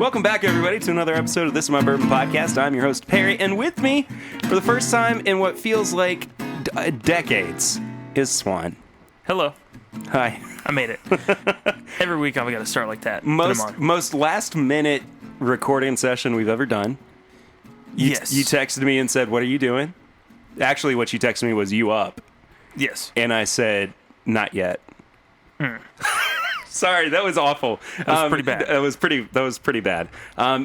Welcome back, everybody, to another episode of This Is My Bourbon Podcast. I'm your host, Perry, and with me, for the first time in what feels like decades, is Swan. Hello. Hi. I made it. Every week I've got to start like that. Most last-minute recording session we've ever done. Yes. You texted me and said, "What are you doing?" Actually, what you texted me was, "You up?" Yes. And I said, "Not yet." Sorry, that was awful. That was pretty bad. That was pretty bad.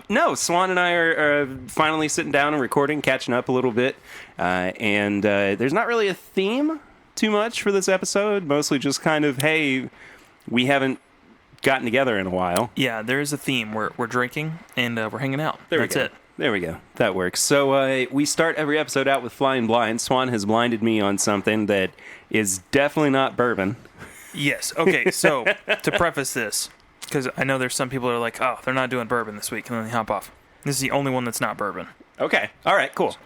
No, Swan and I are finally sitting down and recording, catching up a little bit. And there's not really a theme too much for this episode. Mostly just kind of, hey, we haven't gotten together in a while. Yeah, there is a theme. We're drinking and we're hanging out. That's it. There we go. That works. So we start every episode out with Flying Blind. Swan has blinded me on something that is definitely not bourbon. Yes. Okay, so to preface this, because I know there's some people that are like, oh, they're not doing bourbon this week, and then they hop off. This is the only one that's not bourbon. Okay. All right, cool.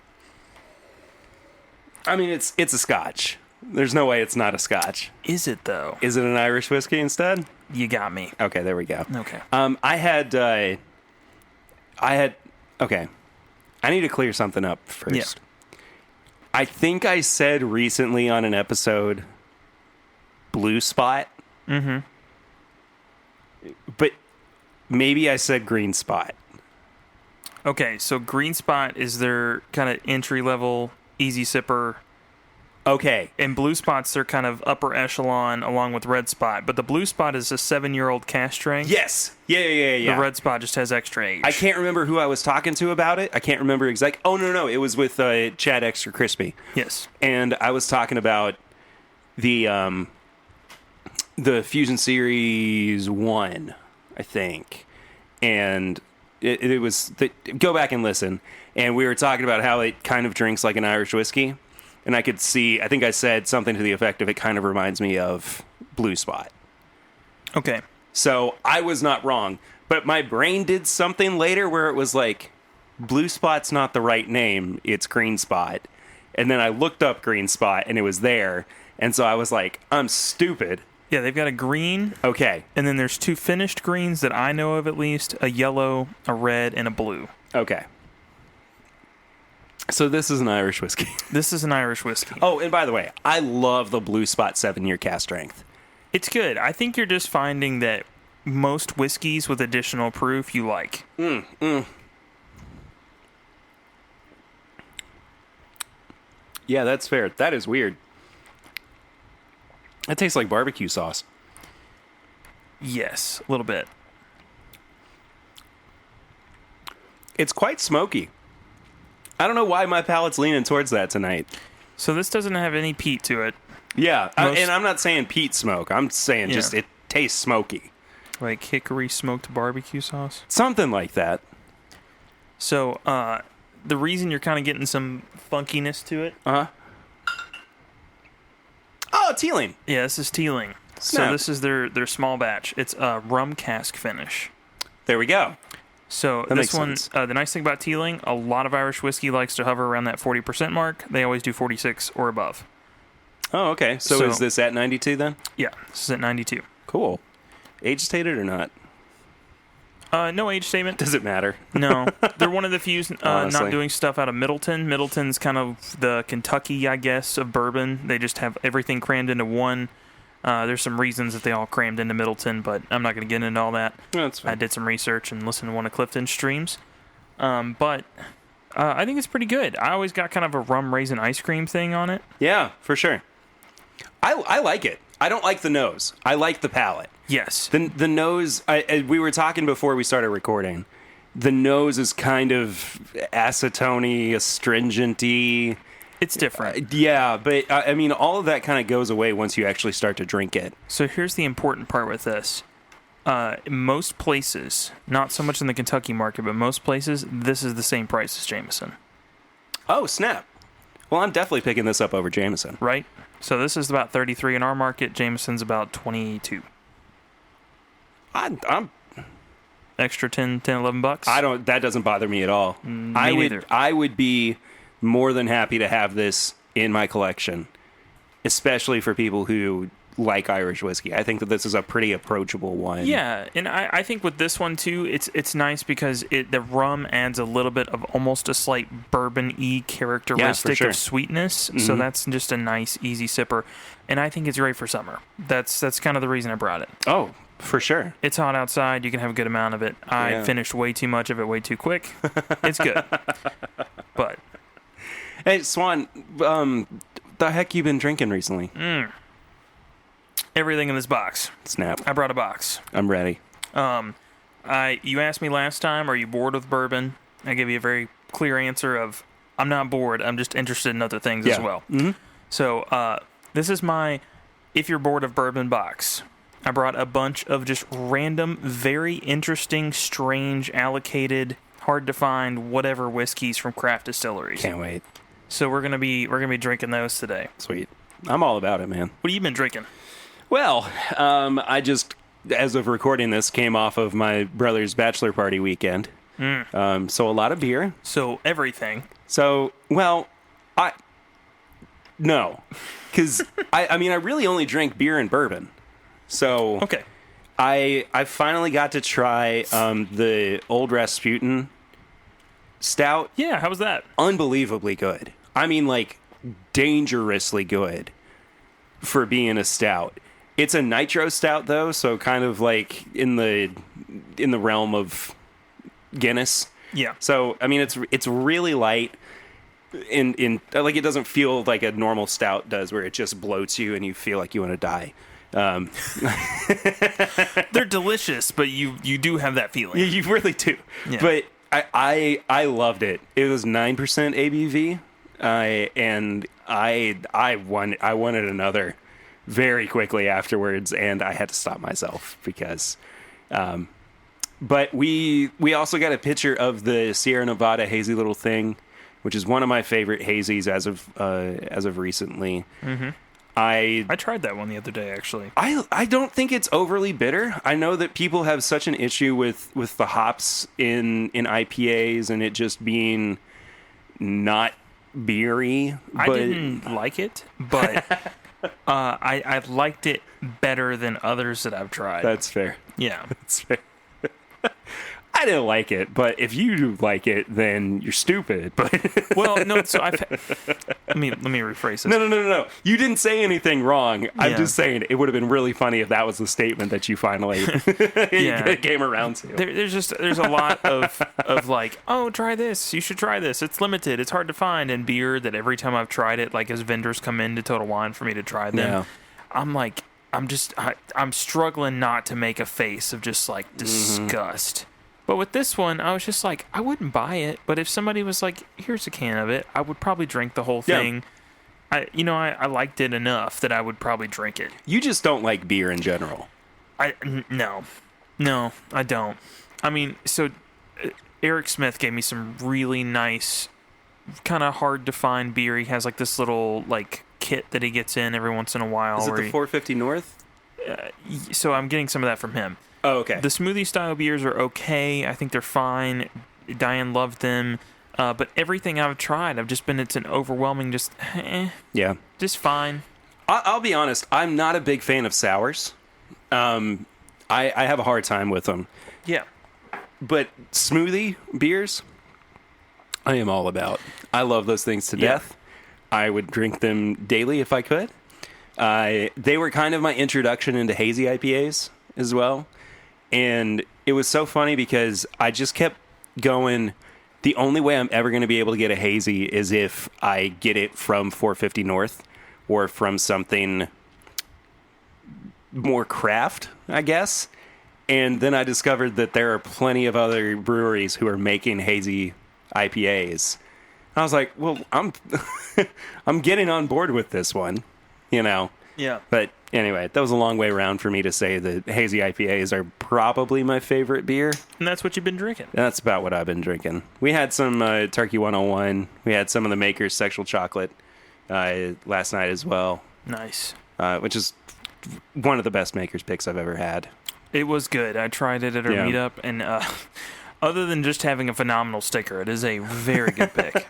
I mean, it's a scotch. There's no way it's not a scotch. Is it, though? Is it an Irish whiskey instead? You got me. Okay, there we go. Okay. Okay. I need to clear something up first. Yeah. I think I said recently on an episode, blue spot. Mm-hmm. But maybe I said green spot. Okay, so green spot is their kind of entry-level, easy sipper. Okay. And blue spot's their kind of upper echelon along with red spot. But the blue spot is a 7-year-old cask strength. Yes. Yeah. The red spot just has extra age. I can't remember who I was talking to about it. I can't remember exactly. Oh, no. It was with Chad Extra Crispy. Yes. And I was talking about the Fusion Series 1, I think. And it was... go back and listen. And we were talking about how it kind of drinks like an Irish whiskey. And I could see... I think I said something to the effect of it kind of reminds me of Blue Spot. Okay. So I was not wrong. But my brain did something later where it was like, Blue Spot's not the right name. It's Green Spot. And then I looked up Green Spot and it was there. And so I was like, I'm stupid. Yeah, they've got a green. Okay. And then there's 2 finished greens that I know of at least. A yellow, a red, and a blue. Okay. So this is an Irish whiskey. This is an Irish whiskey. Oh, and by the way, I love the Blue Spot 7-year cask strength. It's good. I think you're just finding that most whiskeys with additional proof you like. Yeah, that's fair. That is weird. That tastes like barbecue sauce. Yes, a little bit. It's quite smoky. I don't know why my palate's leaning towards that tonight. So this doesn't have any peat to it. Yeah, and I'm not saying peat smoke. I'm saying just it tastes smoky. Like hickory smoked barbecue sauce? Something like that. So the reason you're kind of getting some funkiness to it... Uh-huh. Oh, Teeling. Yeah, this is Teeling. So this is their small batch. It's a rum cask finish. There we go. So that this one, the nice thing about Teeling, a lot of Irish whiskey likes to hover around that 40% mark. They always do 46 or above. Oh, okay. So is this at 92 then? Yeah, this is at 92. Cool. Age stated or not? No age statement. Does it matter? No. They're one of the few not doing stuff out of Middleton. Middleton's kind of the Kentucky, I guess, of bourbon. They just have everything crammed into one. There's some reasons that they all crammed into Middleton, but I'm not going to get into all that. No, that's fine. I did some research and listened to one of Clifton's streams. But I think it's pretty good. I always got kind of a rum raisin ice cream thing on it. Yeah, for sure. I like it. I don't like the nose. I like the palate. Yes. The nose, we were talking before we started recording. The nose is kind of acetone-y, astringent-y. It's different. Yeah, but I mean, all of that kind of goes away once you actually start to drink it. So here's the important part with this. Most places, not so much in the Kentucky market, but most places, this is the same price as Jameson. Oh, snap. Well, I'm definitely picking this up over Jameson. Right? So this is about 33 in our market. Jameson's about 22. I'm extra 10, 11 bucks. That doesn't bother me at all. Me neither. I would be more than happy to have this in my collection, especially for people who like Irish whiskey. I think that this is a pretty approachable one. Yeah, and I think with this one too, it's nice because the rum adds a little bit of almost a slight bourbon-y characteristic of sweetness. So that's just a nice, easy sipper. And I think it's great for summer. That's kind of the reason I brought it. Oh, for sure. It's hot outside. You can have a good amount of it. I finished way too much of it way too quick. It's good. But hey, Swan, the heck you been drinking recently? Everything in this box. Snap. I brought a box. I'm ready. You asked me last time, are you bored with bourbon? I gave you a very clear answer of, I'm not bored. I'm just interested in other things as well. Mm-hmm. So this is my If You're Bored of Bourbon box. I brought a bunch of just random, very interesting, strange, allocated, hard to find, whatever whiskeys from craft distilleries. Can't wait. So we're gonna be drinking those today. Sweet. I'm all about it, man. What have you been drinking? Well, I just, as of recording this, came off of my brother's bachelor party weekend. So a lot of beer. So everything. So, well, no. Because, I mean, I really only drink beer and bourbon. So, okay. I finally got to try the Old Rasputin Stout. Yeah, how was that? Unbelievably good. I mean, like, dangerously good for being a stout. It's a nitro stout, though, so kind of like in the realm of Guinness. Yeah. So, I mean, it's really light. In like, it doesn't feel like a normal stout does, where it just bloats you and you feel like you want to die. They're delicious, but you do have that feeling. Yeah, you really do. Yeah. But I loved it. It was 9% ABV, and I wanted another very quickly afterwards, and I had to stop myself because. But we also got a picture of the Sierra Nevada hazy little thing, which is one of my favorite hazies as of recently. Mm-hmm. I tried that one the other day, actually. I don't think it's overly bitter. I know that people have such an issue with the hops in IPAs and it just being not beery. I didn't like it, but I liked it better than others that I've tried. That's fair. Yeah. That's fair. I didn't like it, but if you like it, then you're stupid. But well, no. So let me rephrase this. No. You didn't say anything wrong. I'm just saying it would have been really funny if that was the statement that you finally came around to. There's a lot of like, oh, try this. You should try this. It's limited. It's hard to find. And beer that every time I've tried it, like as vendors come into Total Wine for me to try them, I'm like, I'm struggling not to make a face of just like disgust. Mm-hmm. But with this one, I was just like, I wouldn't buy it. But if somebody was like, here's a can of it, I would probably drink the whole thing. I liked it enough that I would probably drink it. You just don't like beer in general. No, I don't. I mean, so Eric Smith gave me some really nice, kind of hard to find beer. He has like this little like kit that he gets in every once in a while. Is it the 450 North? So I'm getting some of that from him. Oh, okay. The smoothie style beers are okay. I think they're fine. Diane loved them. But everything I've tried, it's an overwhelming just, just fine. I'll be honest. I'm not a big fan of sours. I have a hard time with them. Yeah. But smoothie beers, I am all about. I love those things to death. I would drink them daily if I could. They were kind of my introduction into hazy IPAs as well. And it was so funny because I just kept going, the only way I'm ever going to be able to get a hazy is if I get it from 450 North or from something more craft, I guess. And then I discovered that there are plenty of other breweries who are making hazy IPAs. I was like, well, I'm getting on board with this one, Yeah. But anyway, that was a long way around for me to say that hazy IPAs are probably my favorite beer. And that's what you've been drinking. That's about what I've been drinking. We had some Turkey 101. We had some of the Maker's Sexual Chocolate last night as well. Nice. Which is one of the best Maker's picks I've ever had. It was good. I tried it at our meetup, and other than just having a phenomenal sticker, it is a very good pick.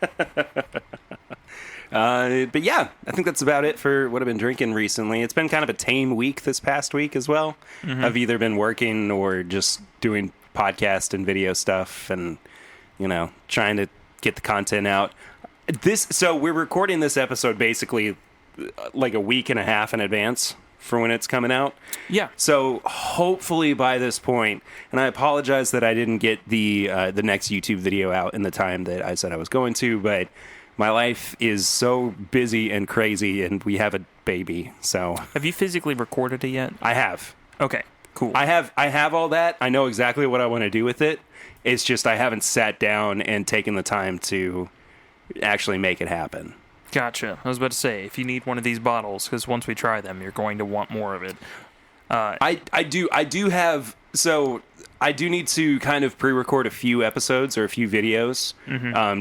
But yeah, I think that's about it for what I've been drinking recently. It's been kind of a tame week this past week as well. Mm-hmm. I've either been working or just doing podcast and video stuff and, trying to get the content out. So we're recording this episode basically like a week and a half in advance for when it's coming out. Yeah. So hopefully by this point, and I apologize that I didn't get the next YouTube video out in the time that I said I was going to, but my life is so busy and crazy, and we have a baby. So have you physically recorded it yet? I have. Okay. Cool. I have all that. I know exactly what I want to do with it. It's just I haven't sat down and taken the time to actually make it happen. Gotcha. I was about to say, if you need one of these bottles, because once we try them, you're going to want more of it. I do need to kind of pre-record a few episodes or a few videos,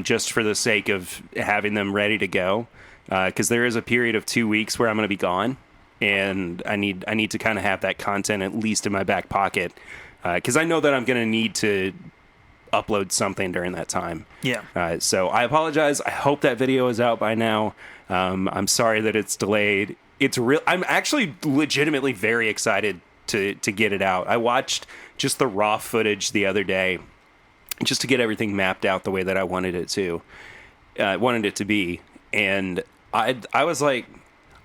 just for the sake of having them ready to go. Because there is a period of 2 weeks where I'm going to be gone, and I need to kind of have that content at least in my back pocket, because I know that I'm going to need to upload something during that time. Yeah. So I apologize. I hope that video is out by now. I'm sorry that it's delayed. I'm actually legitimately very excited to get it out. I watched just the raw footage the other day just to get everything mapped out the way that I wanted it to be. And I was like,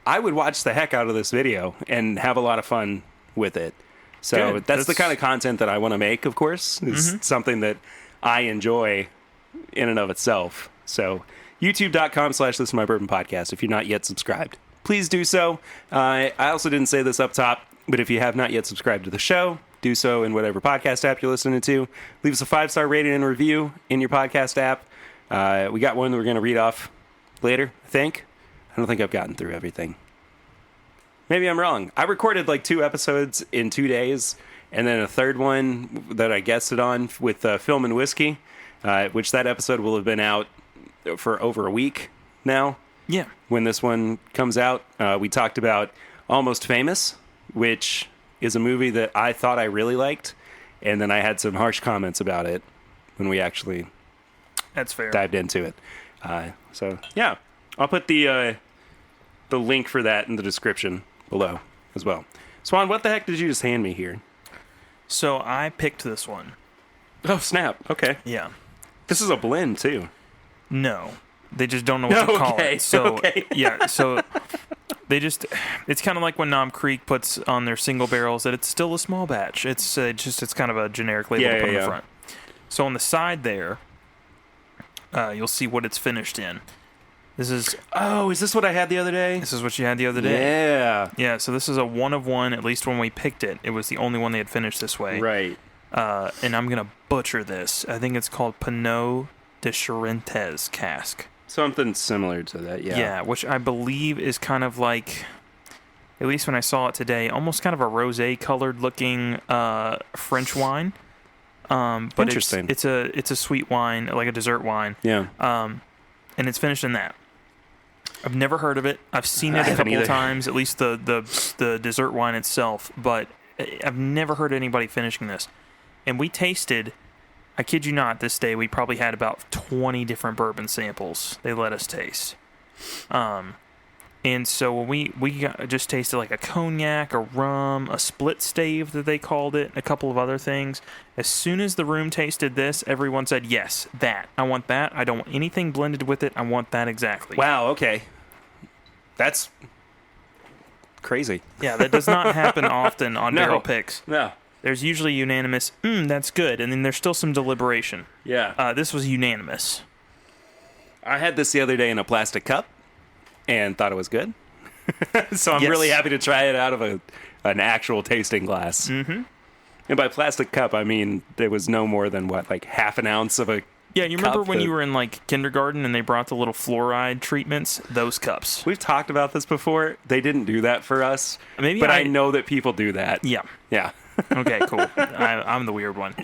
I would watch the heck out of this video and have a lot of fun with it. So that's the kind of content that I want to make, of course. It's something that I enjoy in and of itself. So youtube.com/This Is My Bourbon Podcast. If you're not yet subscribed, please do so. I also didn't say this up top, but if you have not yet subscribed to the show, do so in whatever podcast app you're listening to. Leave us a 5-star rating and review in your podcast app. We got one that we're going to read off later, I think. I don't think I've gotten through everything. Maybe I'm wrong. I recorded like 2 episodes in 2 days, and then a third one that I guested on with Film and Whiskey, which that episode will have been out for over a week now. Yeah. When this one comes out, we talked about Almost Famous, which is a movie that I thought I really liked, and then I had some harsh comments about it when we actually That's fair. dived into it. So, yeah. I'll put the link for that in the description below as well. Swan, what the heck did you just hand me here? So I picked this one. Oh, snap. Okay. Yeah. This is a blend, too. No. They just don't know what to call it. So, yeah, so it's kind of like when Nom Creek puts on their single barrels that it's still a small batch. It's kind of a generic label to put on the front. So on the side there, you'll see what it's finished in. This is... Oh, is this what I had the other day? This is what you had the other day? Yeah. Yeah, so this is a 1 of 1, at least when we picked it. It was the only one they had finished this way. Right. And I'm going to butcher this. I think it's called Pinot de Charentes cask. Something similar to that, yeah. Yeah, which I believe is kind of like, at least when I saw it today, almost kind of a rosé-colored looking French wine. But interesting. It's a sweet wine, like a dessert wine. Yeah. And it's finished in that. I've never heard of it. I've seen it a couple of times, at least the dessert wine itself, but I've never heard anybody finishing this. And we tasted, I kid you not, this day we probably had about 20 different bourbon samples they let us taste. And so when we just tasted like a cognac, a rum, a split stave that they called it, a couple of other things. As soon as the room tasted this, everyone said, yes, that. I want that. I don't want anything blended with it. I want that exactly. Wow, okay. That's crazy. Yeah, that does not happen often on barrel picks. No. There's usually unanimous, that's good, and then there's still some deliberation. Yeah. This was unanimous. I had this the other day in a plastic cup and thought it was good. So I'm really happy to try it out of an actual tasting glass. Mm-hmm. And by plastic cup, I mean there was no more than, like half an ounce of a Yeah, you remember when you were in, like, kindergarten and they brought the little fluoride treatments? Those cups. We've talked about this before. They didn't do that for us. But I know that people do that. Yeah. Yeah. Okay, cool. I'm the weird one.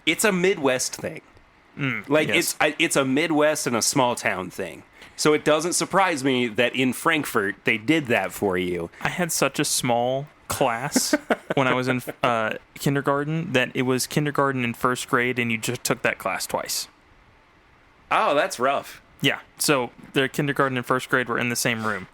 It's a Midwest thing. It's a Midwest and a small town thing. So it doesn't surprise me that in Frankfurt they did that for you. I had such a small class when I was in kindergarten that it was kindergarten and first grade, and you just took that class twice. Oh, that's rough. Yeah. So their kindergarten and first grade were in the same room.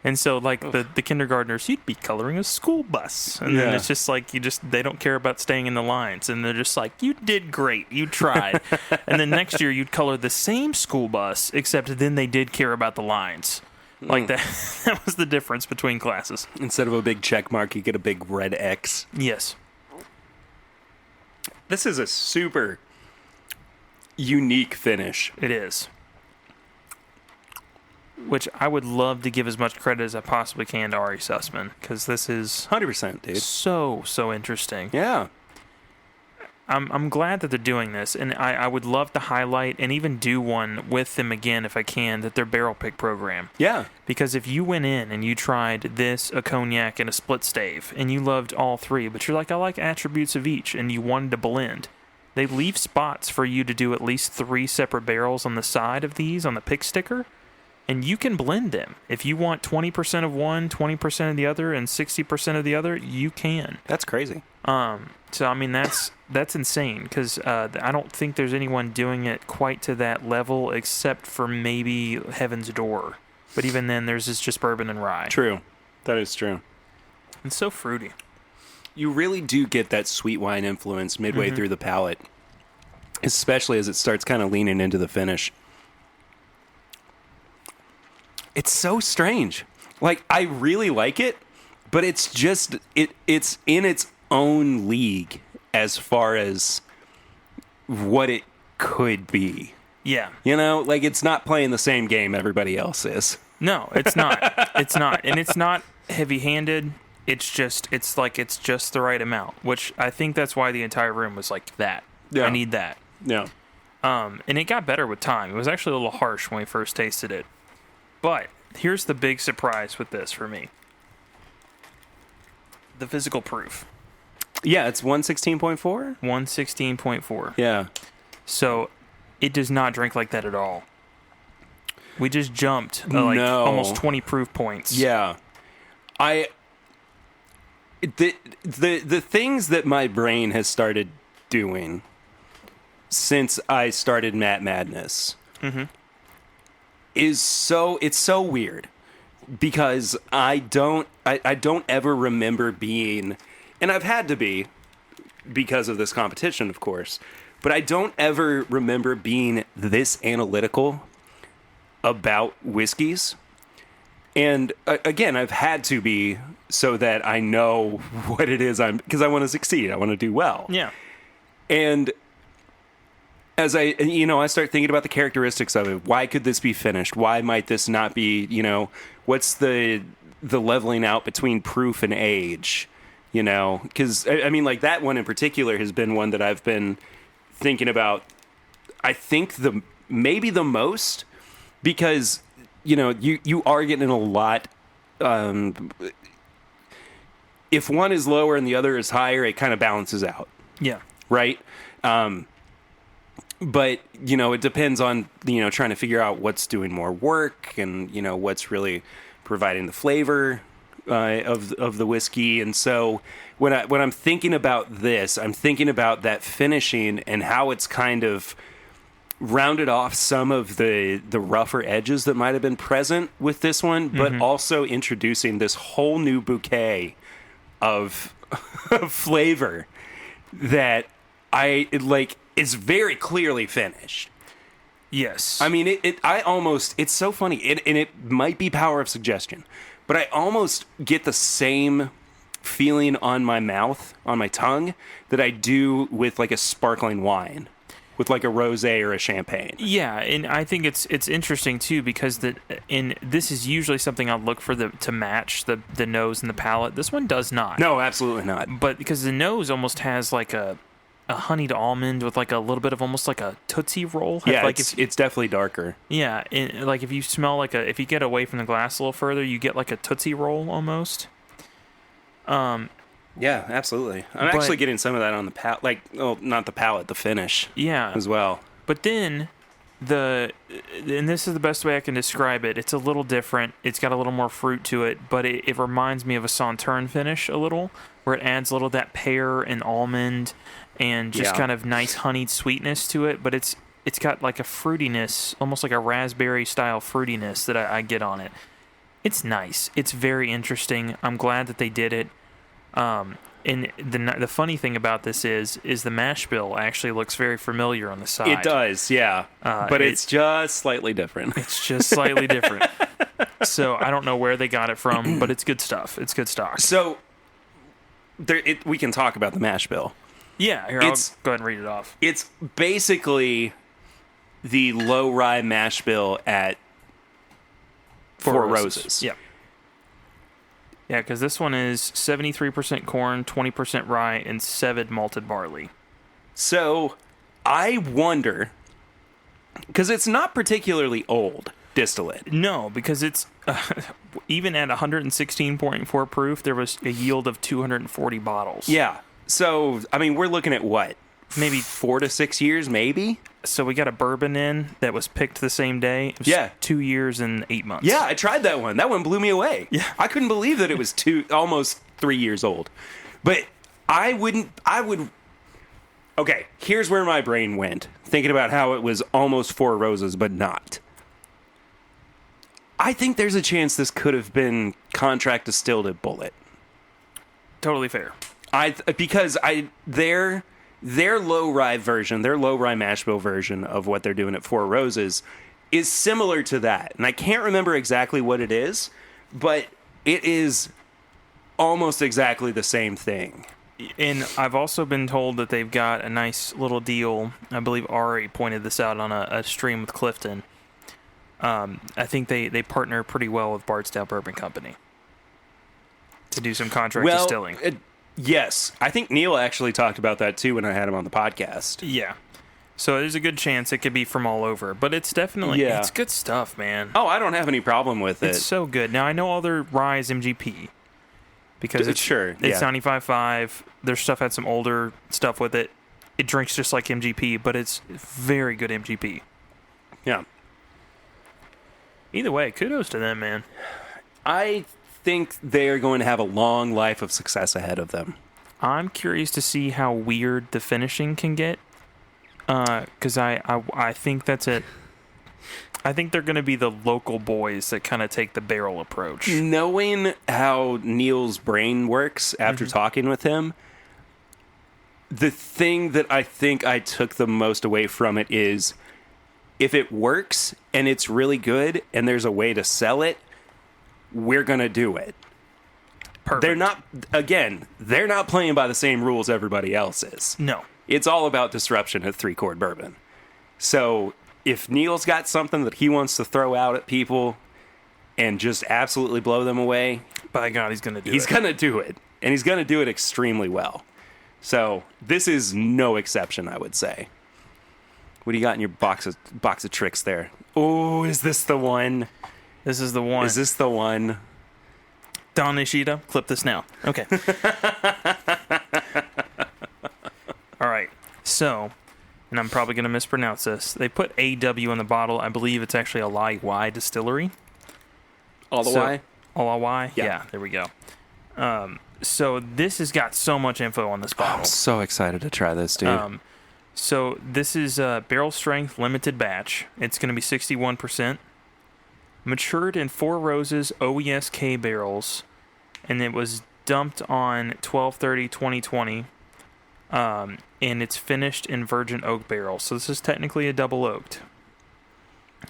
And so, like, the kindergartners, you'd be coloring a school bus. And then it's just like, they don't care about staying in the lines. And they're just like, you did great. You tried. And then next year, you'd color the same school bus, except then they did care about the lines. Like, that was the difference between classes. Instead of a big check mark, you get a big red X. Yes. This is a super unique finish. It is. Which I would love to give as much credit as I possibly can to Ari Sussman, because this is 100%, dude. So interesting. Yeah. I'm glad that they're doing this, and I would love to highlight and even do one with them again if I can, that their barrel pick program. Yeah. Because if you went in and you tried this, a cognac, and a split stave, and you loved all three, but you're like, I like attributes of each, and you wanted to blend, they leave spots for you to do at least 3 separate barrels on the side of these on the pick sticker. And you can blend them. If you want 20% of one, 20% of the other, and 60% of the other, you can. That's crazy. So, I mean, that's insane, because I don't think there's anyone doing it quite to that level except for maybe Heaven's Door. But even then, theirs is just bourbon and rye. True. That is true. It's so fruity. You really do get that sweet wine influence midway through the palate, especially as it starts kind of leaning into the finish. It's so strange. Like, I really like it, but it's just, it's in its own league as far as what it could be. Yeah. You know, like, it's not playing the same game everybody else is. No, it's not. It's not. And it's not heavy-handed. It's just the right amount, which I think that's why the entire room was like that. Yeah. I need that. Yeah. And it got better with time. It was actually a little harsh when we first tasted it. But here's the big surprise with this for me. The physical proof. Yeah, it's 116.4? 116.4. Yeah. So it does not drink like that at all. We just jumped almost 20 proof points. Yeah. The things that my brain has started doing since I started Matt Madness it's so weird, because I don't ever remember being, and I've had to be because of this competition, of course, but I don't ever remember being this analytical about whiskeys. And again, I've had to be so that I know what it is because I want to succeed. I want to do well. Yeah. And as I start thinking about the characteristics of it. Why could this be finished? Why might this not be, what's the leveling out between proof and age? Because, I mean, like, that one in particular has been one that I've been thinking about, I think, maybe the most, because, you are getting a lot. If one is lower and the other is higher, it kind of balances out. Yeah. Right? But, it depends on, trying to figure out what's doing more work and, what's really providing the flavor of the whiskey. And so when I'm thinking about this, I'm thinking about that finishing and how it's kind of rounded off some of the rougher edges that might have been present with this one, but also introducing this whole new bouquet of flavor that is very clearly finished. Yes. I mean, it's so funny, and it might be power of suggestion, but I almost get the same feeling on my mouth, on my tongue, that I do with like a sparkling wine, with like a rosé or a champagne. Yeah, and I think it's interesting too, because this is usually something I'll look for to match the nose and the palate. This one does not. No, absolutely not. But because the nose almost has like a honeyed almond with like a little bit of almost like a Tootsie Roll. Yeah, like it's definitely darker. Yeah, and like if you smell if you get away from the glass a little further, you get like a Tootsie Roll almost. Yeah, absolutely. I'm actually getting some of that on the palate, not the palate, the finish. Yeah, as well. But then and this is the best way I can describe it. It's a little different. It's got a little more fruit to it, but it reminds me of a Sauterne finish a little, where it adds a little of that pear and almond and just kind of nice honeyed sweetness to it. But it's got like a fruitiness, almost like a raspberry style fruitiness that I get on it. It's nice. It's very interesting. I'm glad that they did it. And the funny thing about this is the mash bill actually looks very familiar on the side. It does, yeah. But it's just slightly different. It's just slightly different. So I don't know where they got it from, but it's good stuff. It's good stock. So we can talk about the mash bill. Yeah, here, I'll go ahead and read it off. It's basically the low rye mash bill at Four Roses. Yeah. Yeah, because this one is 73% corn, 20% rye, and 7 malted barley. So I wonder, because it's not particularly old distillate. No, because it's even at 116.4 proof, there was a yield of 240 bottles. Yeah. So, I mean, we're looking at what? Maybe 4 to 6 years, maybe? So we got a bourbon in that was picked the same day. It was 2 years and 8 months. Yeah, I tried that one. That one blew me away. Yeah. I couldn't believe that it was almost 3 years old. But okay, here's where my brain went, thinking about how it was almost Four Roses, but not. I think there's a chance this could have been contract distilled at Bullet. Totally fair. Because their low rye version, their low rye mash bill version of what they're doing at Four Roses is similar to that. And I can't remember exactly what it is, but it is almost exactly the same thing. And I've also been told that they've got a nice little deal. I believe Ari pointed this out on a stream with Clifton. I think they partner pretty well with Bardstown Bourbon Company to do some contract distilling. Yes. I think Neil actually talked about that too when I had him on the podcast. Yeah. So there's a good chance it could be from all over. But it's definitely, it's good stuff, man. Oh, I don't have any problem with it. It's so good. Now, I know all their rye is MGP. Because it's 95.5. Their stuff had some older stuff with it. It drinks just like MGP, but it's very good MGP. Yeah. Either way, kudos to them, man. I think they're going to have a long life of success ahead of them. I'm curious to see how weird the finishing can get. Because I think that's it. I think they're going to be the local boys that kind of take the barrel approach. Knowing how Neil's brain works after talking with him, the thing that I think I took the most away from it is if it works and it's really good and there's a way to sell it, we're going to do it. Perfect. They're not playing by the same rules everybody else is. No. It's all about disruption at 3 Chord Bourbon. So if Neil's got something that he wants to throw out at people and just absolutely blow them away, by God, he's going to do it. He's going to do it. And he's going to do it extremely well. So this is no exception, I would say. What do you got in your box of tricks there? Oh, is this the one? This is the one. Is this the one? Don Ishida, clip this now. Okay. All right. So, and I'm probably going to mispronounce this. They put AW in the bottle. I believe it's actually a Y distillery. All the Y? All Y? Yeah, there we go. So this has got so much info on this bottle. I'm so excited to try this, dude. So this is a barrel strength limited batch. It's going to be 61%. Matured in Four Roses OESK barrels. And it was dumped on 12/30/2020. And it's finished in virgin oak barrels. So this is technically a double oaked.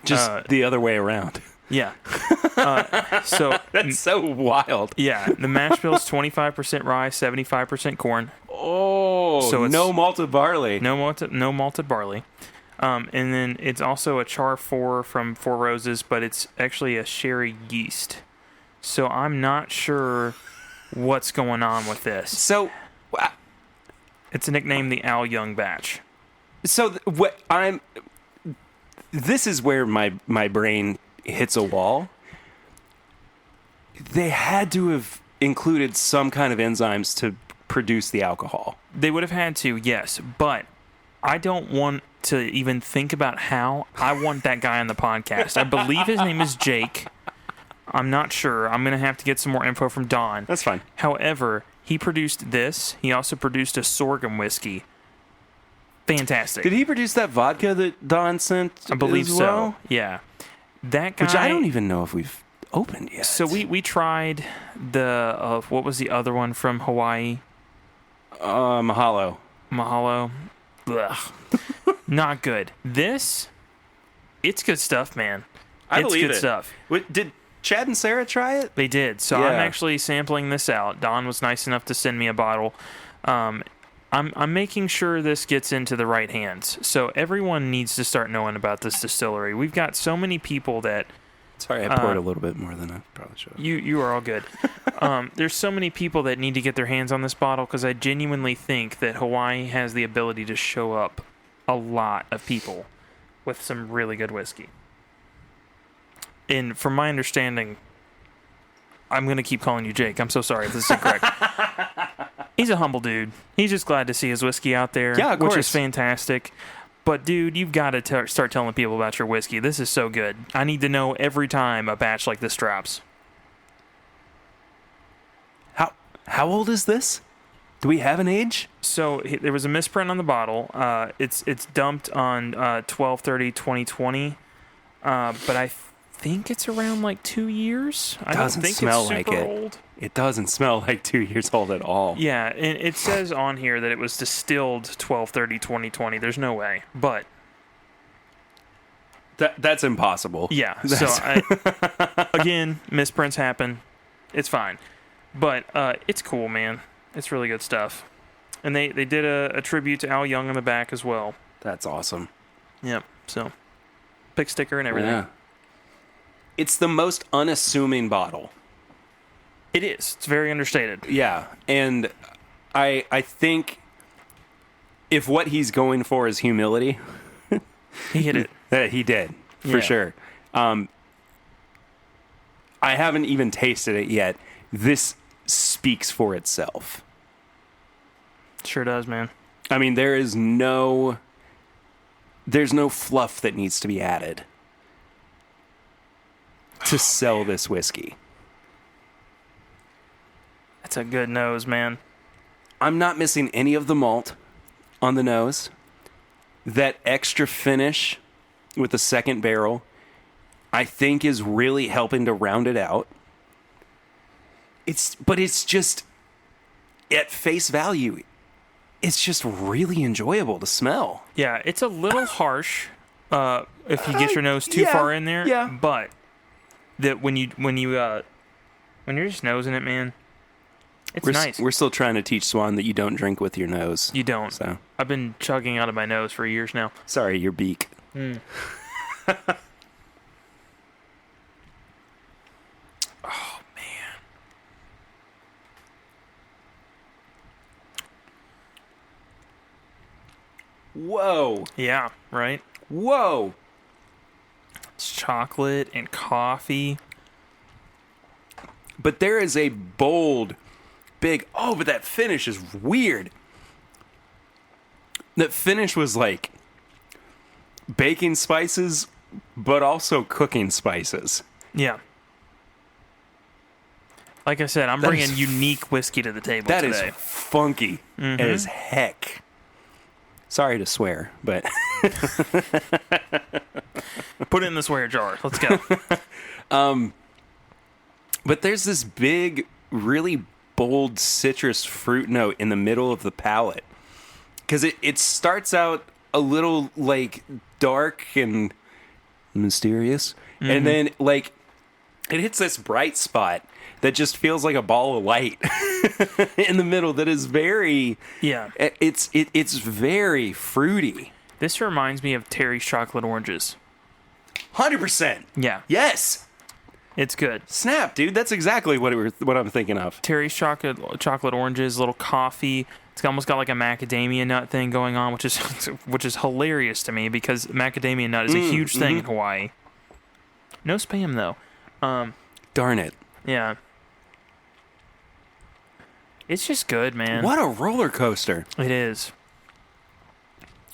Just the other way around. Yeah. So that's so wild. Yeah. The mash bill is 25% rye, 75% corn. Oh, so it's no malted barley. No malted barley. And then it's also a Char 4 from Four Roses, but it's actually a sherry yeast. So I'm not sure what's going on with this. So it's nicknamed the Al Young batch. So this is where my brain hits a wall. They had to have included some kind of enzymes to produce the alcohol. They would have had to, yes, but I don't want to even think about how. I want that guy on the podcast. I believe his name is Jake. I'm not sure. I'm going to have to get some more info from Don. That's fine. However, he produced this. He also produced a sorghum whiskey. fantastic. Did he produce that vodka that Don sent? I believe as well? so. Yeah, that guy. Which I don't even know if we've opened yet. So we tried the what was the other one from Hawaii? Mahalo. Ugh. Not good. This, it's good stuff, man. I believe good it. stuff. Did Chad and Sarah try it? They did. So Yeah. I'm actually sampling this out. Don was nice enough to send me a bottle. I'm making sure this gets into the right hands. So everyone needs to start knowing about this distillery. We've got so many people that. Sorry, I poured a little bit more than I probably should have. You are all good. There's so many people that need to get their hands on this bottle because I genuinely think that Hawaii has the ability to show up a lot of people with some really good whiskey. And from my understanding, I'm going to keep calling you Jake. I'm so sorry if this is incorrect. He's a humble dude. He's just glad to see his whiskey out there, Yeah, of which course. is fantastic. But, dude, you've got to start telling people about your whiskey. This is so good. I need to know every time a batch like this drops. How old is this? Do we have an age? So there was a misprint on the bottle. It's dumped on 12/30/2020, but I think it's around like 2 years. I don't Doesn't think smell it's super like it. old. It doesn't smell like 2 years old at all. Yeah, and it says on here that it was distilled 12/30/2020. There's no way, but That's impossible. yeah. So again, misprints happen. It's fine, but it's cool, man. It's really good stuff. And they did a tribute to Al Young on the back as well. That's awesome. Yep. So pick sticker and everything. Yeah. It's the most unassuming bottle. It is. It's very understated. Yeah, and I think if what he's going for is humility, He hit it. he did for Yeah. sure. I haven't even tasted it yet. This speaks for itself. Sure does, man. I mean, there's no fluff that needs to be added to sell this whiskey. That's a good nose, man. I'm not missing any of the malt on the nose. That extra finish with the second barrel, I think, is really helping to round it out. But it's just, at face value, it's just really enjoyable to smell. Yeah, it's a little harsh if you get your nose too yeah, far in there. yeah. But that when you're just nosing it, man, it's nice. We're still trying to teach Swan that you don't drink with your nose. You don't. So I've been chugging out of my nose for years now. sorry, your beak. Oh, man. Whoa. Yeah, right? Whoa. It's chocolate and coffee. But there is a bold, big, but that finish is weird. That finish was like baking spices, but also cooking spices. Yeah. Like I said, I'm That bringing is unique whiskey to the table That today. is funky as heck. Sorry to swear, but Put it in the swear jar. Let's go. but there's this big, really bold citrus fruit note in the middle of the palate. Because it starts out a little like dark and mysterious, and then like it hits this bright spot that just feels like a ball of light in the middle. That is very It's very fruity. This reminds me of Terry's chocolate oranges. 100%. Yeah, Yes. it's good. Snap, dude. That's exactly what I'm thinking of. Terry's chocolate oranges, little coffee. It's almost got like a macadamia nut thing going on, which is hilarious to me because macadamia nut is a huge thing in Hawaii. No spam though. Darn it. Yeah. It's just good, man. What a roller coaster. It is.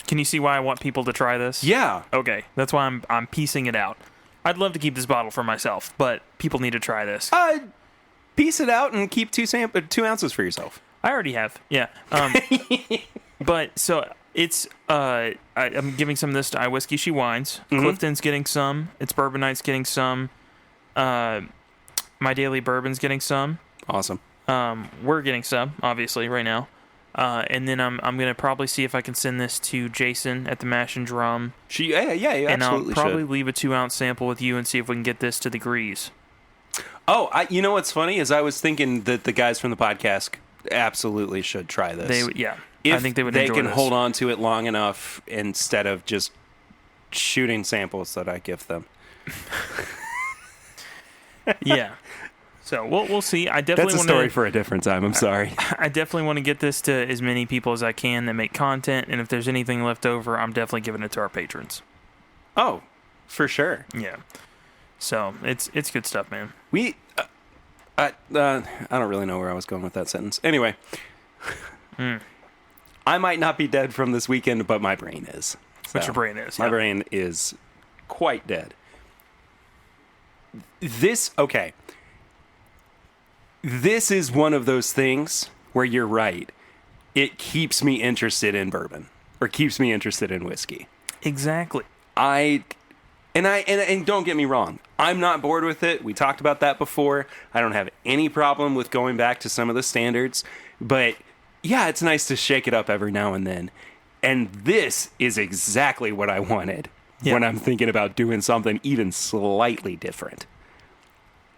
Can you see why I want people to try this? Yeah. Okay, that's why I'm piecing it out. I'd love to keep this bottle for myself, but people need to try this. Piece it out and keep 2 ounces for yourself. I already have, yeah. But so It's I'm giving some of this to iWhiskey She Wines. Mm-hmm. Clifton's getting some. It's Bourbon Night's getting some. My Daily Bourbon's getting some. Awesome. We're getting some, obviously, right now. And then I'm gonna probably see if I can send this to Jason at the Mash and Drum. Yeah, and absolutely I'll probably should. leave a 2-ounce sample with you and see if we can get this to the Grease. Oh, you know what's funny is I was thinking that the guys from the podcast absolutely should try this. I think they would. If they can this. hold on to it long enough instead of just shooting samples that I give them. Yeah. So we'll see. I definitely That's a story for a different time. I'm sorry. I definitely want to get this to as many people as I can that make content, and if there's anything left over, I'm definitely giving it to our patrons. Oh, for sure. Yeah. So it's good stuff, man. I don't really know where I was going with that sentence. Anyway, I might not be dead from this weekend, but my brain is. But your brain is. My brain is quite dead. This is one of those things where you're right. It keeps me interested in bourbon or keeps me interested in whiskey. Exactly. And don't get me wrong. I'm not bored with it. We talked about that before. I don't have any problem with going back to some of the standards, but yeah, it's nice to shake it up every now and then. And this is exactly what I wanted when I'm thinking about doing something even slightly different.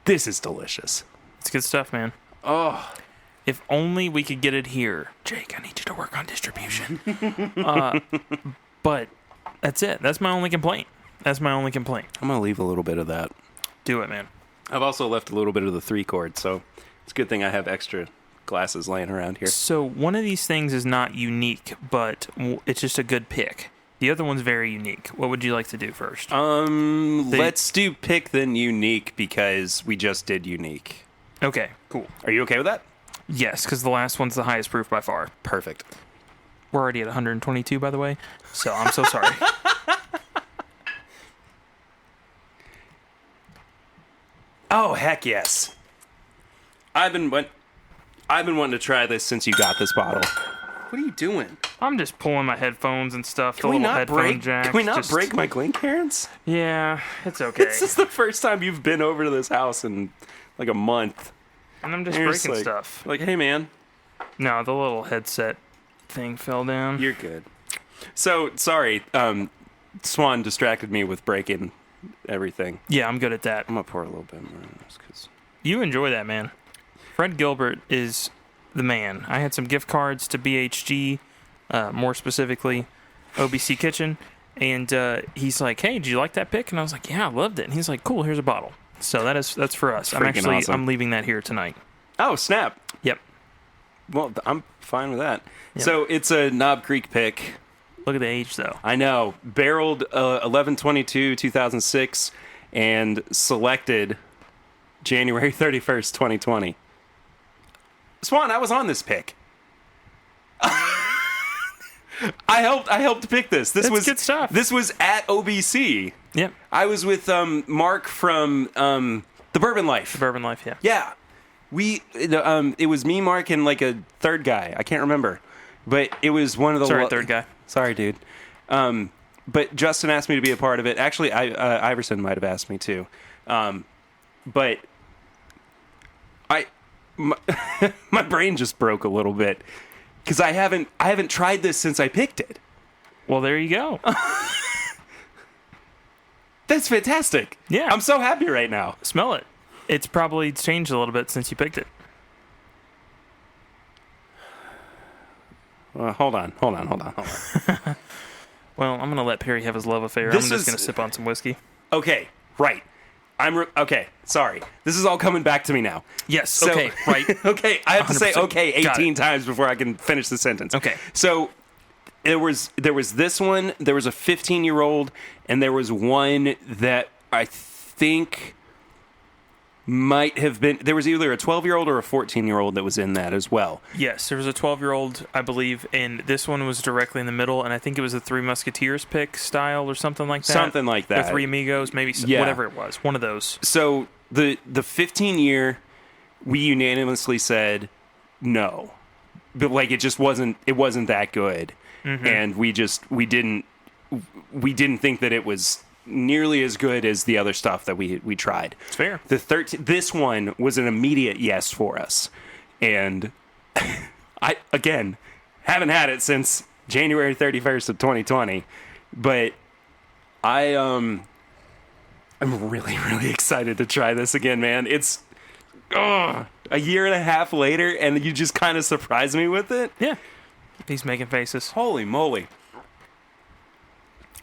This is delicious. It's good stuff, man. Oh, if only we could get it here. Jake, I need you to work on distribution. But that's it. That's my only complaint. I'm going to leave a little bit of that. Do it, man. I've also left a little bit of the 3-chord, so it's a good thing I have extra glasses laying around here. So one of these things is not unique, but it's just a good pick. The other one's very unique. What would you like to do first? Let's do pick then unique because we just did unique. Okay, cool. Are you okay with that? Yes, because the last one's the highest proof by far. Perfect. We're already at 122, by the way, so I'm so sorry. Oh, heck yes. I've been wanting to try this since you got this bottle. What are you doing? I'm just pulling my headphones and stuff. Can we not break my Glencairns? Yeah, it's okay. This is the first time you've been over to this house in like a month. And I'm just breaking stuff. Like, hey, man. No, the little headset thing fell down. You're good. So, sorry. Swan distracted me with breaking everything. Yeah, I'm good at that. I'm going to pour a little bit more in this because you enjoy that, man. Fred Gilbert is the man. I had some gift cards to BHG, more specifically OBC Kitchen, and he's like, "Hey, did you like that pick?" And I was like, "Yeah, I loved it." And he's like, "Cool, here's a bottle." So that's for us. Awesome. I'm leaving that here tonight. Oh, snap. Yep. Well, I'm fine with that. Yep. So it's a Knob Creek pick. Look at the age, though. I know. Barreled 11/22/2006 and selected January 31st, 2020. Swan, I was on this pick. I helped pick this. This was good stuff. This was at OBC. Yep. I was with Mark from The Bourbon Life. The Bourbon Life, yeah. Yeah. It was me, Mark, and like a third guy. I can't remember. But it was one of the... Sorry, third guy. Sorry, dude. But Justin asked me to be a part of it. Actually, Iverson might have asked me too. But my brain just broke a little bit because I haven't tried this since I picked it. Well, there you go. That's fantastic. Yeah. I'm so happy right now. Smell it. It's probably changed a little bit since you picked it. Hold on. Well, I'm going to let Perry have his love affair. I'm just going to sip on some whiskey. Okay, right. Okay, sorry. This is all coming back to me now. Yes, So- okay, right. Okay, I have to say 100%. okay Got 18 times before I can finish the sentence. Okay. So there was this one, there was a 15-year-old, and there was one that I think might have been, there was either a 12-year-old or a 14-year-old that was in that as well. Yes, there was a 12-year-old, I believe, and this one was directly in the middle, and I think it was a Three Musketeers pick style or something like that. Something like that. Or Three Amigos, maybe, Yeah. whatever it was. One of those. So the 15-year, we unanimously said no. But like it wasn't that good. and we didn't think that it was nearly as good as the other stuff that we tried. It's fair. This one was an immediate yes for us, and I again haven't had it since January 31st of 2020, but I'm really, really excited to try this again, man. It's a year and a half later, and you just kind of surprised me with it. Yeah. He's making faces. Holy moly.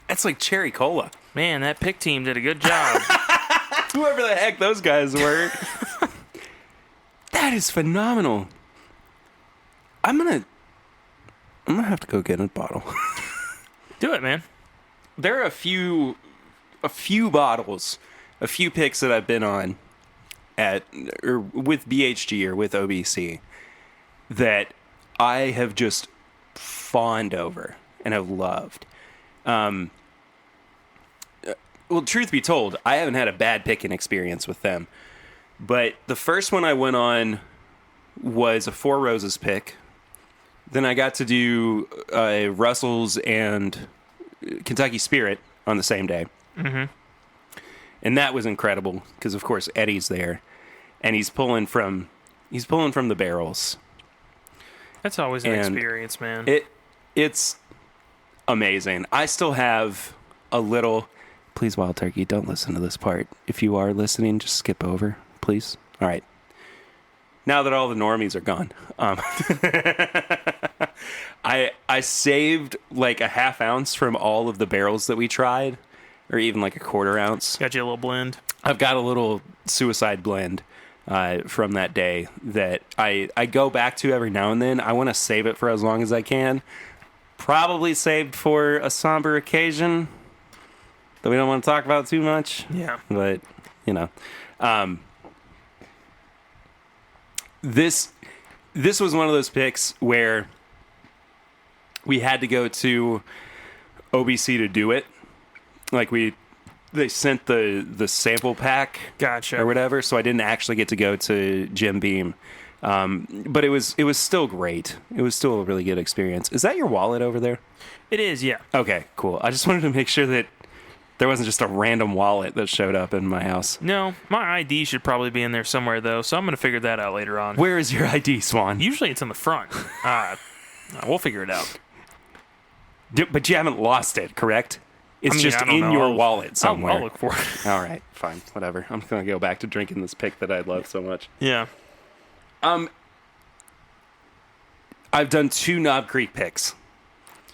That's like cherry cola. Man, that pick team did a good job. Whoever the heck those guys were. That is phenomenal. I'm gonna have to go get a bottle. Do it, man. There are a few bottles, a few picks that I've been on with BHG or with OBC that I have just fawned over and have loved. Well, truth be told, I haven't had a bad picking experience with them. But the first one I went on was a Four Roses pick. Then I got to do Russell's and Kentucky Spirit on the same day. Mm-hmm. And that was incredible because, of course, Eddie's there. And he's pulling from the barrels. That's always an experience, man. It's amazing. I still have a little... Please, Wild Turkey, don't listen to this part. If you are listening, just skip over, please. All right. Now that all the normies are gone, I saved like a half ounce from all of the barrels that we tried, or even like a quarter ounce. Got you a little blend? I've got a little suicide blend from that day that I go back to every now and then. I want to save it for as long as I can. Probably saved for a somber occasion that we don't want to talk about too much. Yeah. But, this was one of those picks where we had to go to OBC to do it. Like they sent the sample pack, gotcha, or whatever, so I didn't actually get to go to Jim Beam. But it was still great. It was still a really good experience. Is that your wallet over there? It is, yeah. Okay, cool. I just wanted to make sure that there wasn't just a random wallet that showed up in my house. No, my ID should probably be in there somewhere, though, so I'm going to figure that out later on. Where is your ID, Swan? Usually it's in the front. We'll figure it out. But you haven't lost it, correct? It's just in your wallet somewhere. I'll look for it. All right, fine, whatever. I'm going to go back to drinking this pick that I love so much. Yeah. I've done 2 Knob Creek picks.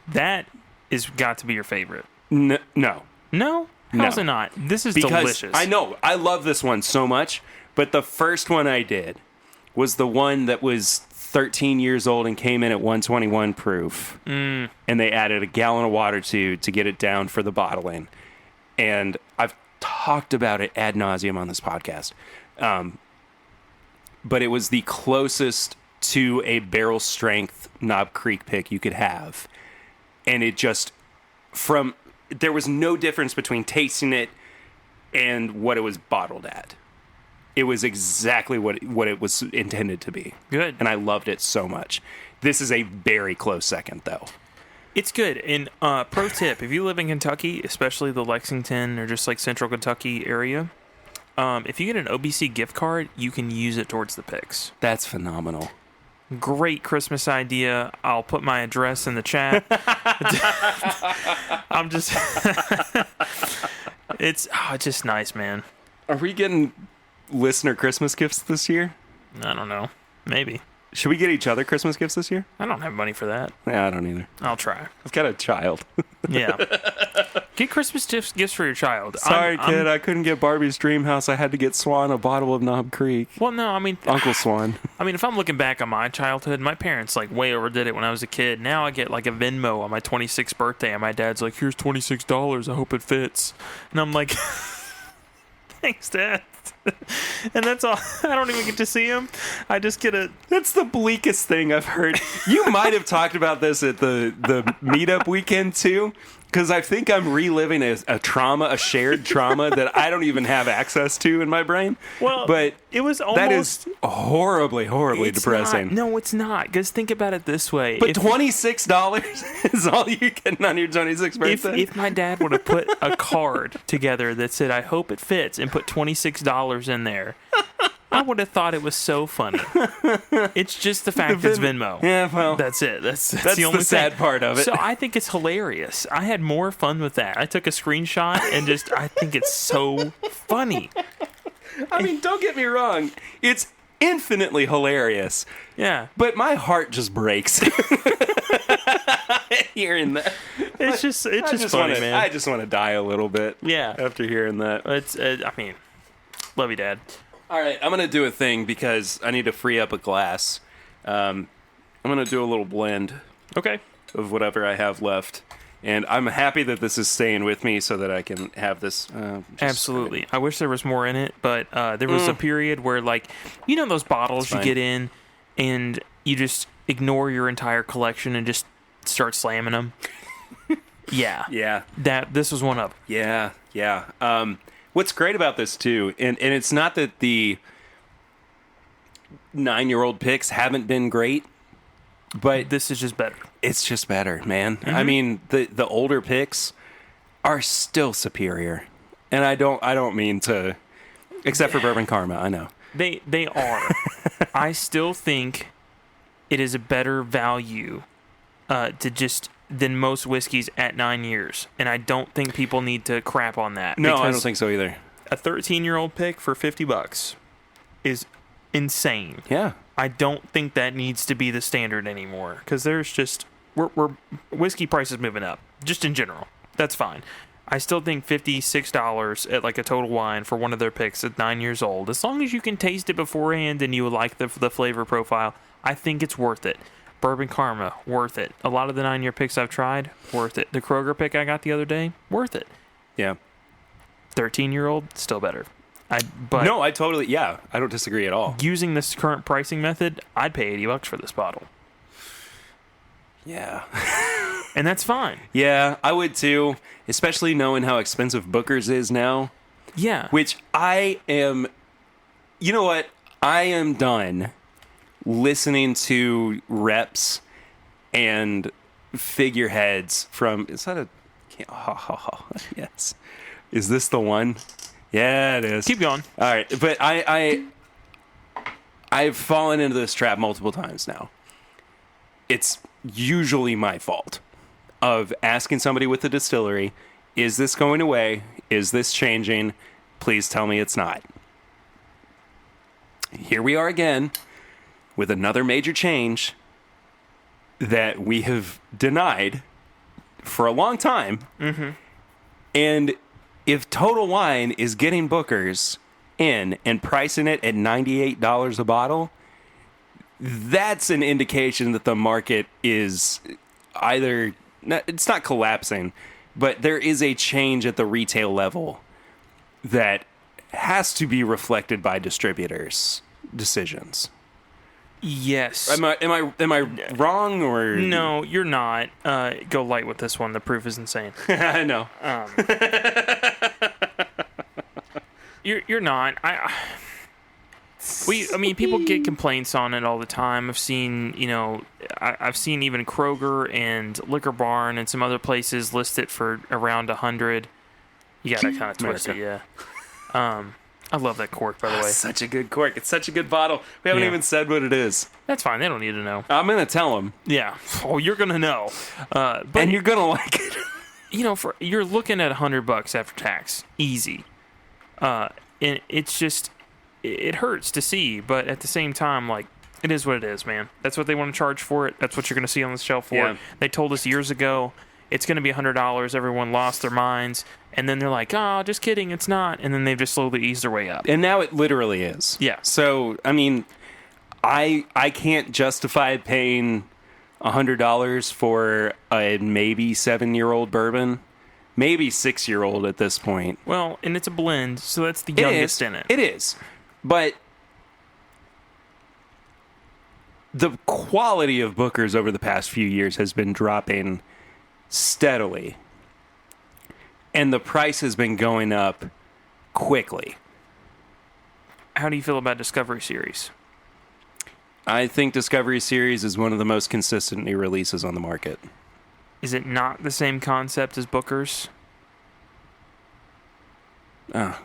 That is got to be your favorite. No. No? How's it not? This is delicious. I know. I love this one so much, but the first one I did was the one that was 13 years old and came in at 121 proof. And they added a gallon of water to get it down for the bottling. And I've talked about it ad nauseum on this podcast. But it was the closest to a barrel strength Knob Creek pick you could have. And it just, there was no difference between tasting it and what it was bottled at. It was exactly what it was intended to be. Good. And I loved it so much. This is a very close second, though. It's good. And pro tip, if you live in Kentucky, especially the Lexington or just like central Kentucky area, if you get an OBC gift card, you can use it towards the picks. That's phenomenal. Great Christmas idea. I'll put my address in the chat. I'm just... It's just nice, man. Are we getting listener Christmas gifts this year? I don't know. Maybe. Should we get each other Christmas gifts this year? I don't have money for that. Yeah, I don't either. I'll try. I've got a child. Yeah. Get Christmas gifts for your child. Sorry, kid. I couldn't get Barbie's dream house. I had to get Swan a bottle of Knob Creek. Well, no, I mean... Uncle Swan. I mean, if I'm looking back on my childhood, my parents, like, way overdid it when I was a kid. Now I get, like, a Venmo on my 26th birthday, and my dad's like, here's $26. I hope it fits. And I'm like, thanks, Dad. And that's all. I don't even get to see him. I just get a... That's the bleakest thing I've heard. You might have talked about this at the meetup weekend, too, because I think I'm reliving a trauma, a shared trauma that I don't even have access to in my brain. Well, but it was almost... That is horribly depressing. No, it's not. Because think about it this way. But $26 is all you're getting on your 26th birthday? If my dad would have put a card together that said, I hope it fits, and put $26 in there, I would have thought it was so funny. It's just the fact it's Venmo. Yeah, well, that's it. That's the only sad part of it. So I think it's hilarious. I had more fun with that. I took a screenshot and I think it's so funny. I mean, don't get me wrong. It's infinitely hilarious. Yeah. But my heart just breaks hearing that. It's just funny, man. I just want to die a little bit. Yeah. After hearing that. I mean, love you, Dad. All right, I'm going to do a thing because I need to free up a glass. I'm going to do a little blend. Okay. Of whatever I have left. And I'm happy that this is staying with me so that I can have this. Absolutely. I wish there was more in it, but there was a period where, like, you know those bottles you get in and you just ignore your entire collection and just start slamming them? Yeah. Yeah. This was one of them. Yeah, yeah. What's great about this, too, and it's not that the 9-year-old picks haven't been great, but this is just better. It's just better, man. Mm-hmm. I mean, the older picks are still superior, and I don't mean to, except for Bourbon Karma. I know they are. I still think it is a better value than most whiskeys at 9 years, and I don't think people need to crap on that. No, I don't think so either. A 13-year-old pick for $50 is insane. Yeah. I don't think that needs to be the standard anymore because there's just we're whiskey prices moving up just in general. That's fine. I still think $56 at like a Total Wine for one of their picks at 9 years old, as long as you can taste it beforehand and you like the flavor profile, I think it's worth it. Bourbon Karma, worth it. A lot of the 9-year picks I've tried, worth it. The Kroger pick I got the other day, worth it. Yeah. 13-year-old, still better. I don't disagree at all. Using this current pricing method, I'd pay $80 for this bottle. Yeah. And that's fine. Yeah, I would too, especially knowing how expensive Booker's is now. Yeah. Which you know what? I am done listening to reps and figureheads from, is that yes. Is this the one? Yeah, it is. Keep going. All right, but I've fallen into this trap multiple times now. It's usually my fault of asking somebody with the distillery, is this going away? Is this changing? Please tell me it's not. Here we are again with another major change that we have denied for a long time. Mm-hmm. And if Total Wine is getting Booker's in and pricing it at $98 a bottle, that's an indication that the market is either, it's not collapsing, but there is a change at the retail level that has to be reflected by distributors' decisions. Yes. Am I wrong or no? You're not. Go light with this one. The proof is insane. I know. You're not. People get complaints on it all the time. I've seen even Kroger and Liquor Barn and some other places list it for around $100. You gotta kind of twist it, yeah. I love that cork, by the way. Such a good cork. It's such a good bottle. We haven't even said what it is. That's fine. They don't need to know. I'm going to tell them. Yeah. Oh, you're going to know. And you're going to like it. You're looking at $100 after tax. Easy. And it's just, it hurts to see, but at the same time, like, it is what it is, man. That's what they want to charge for it. That's what you're going to see on the shelf for it. They told us years ago, it's going to be $100. Everyone lost their minds. And then they're like, oh, just kidding, it's not. And then they've just slowly eased their way up. And now it literally is. Yeah. So, I mean, I can't justify paying $100 for a maybe 7-year-old bourbon maybe 6-year-old at this point. Well, and it's a blend, so that's the youngest in it. It is. But the quality of Booker's over the past few years has been dropping steadily. And the price has been going up quickly. How do you feel about Discovery Series? I think Discovery Series is one of the most consistent new releases on the market. Is it not the same concept as Booker's? Oh,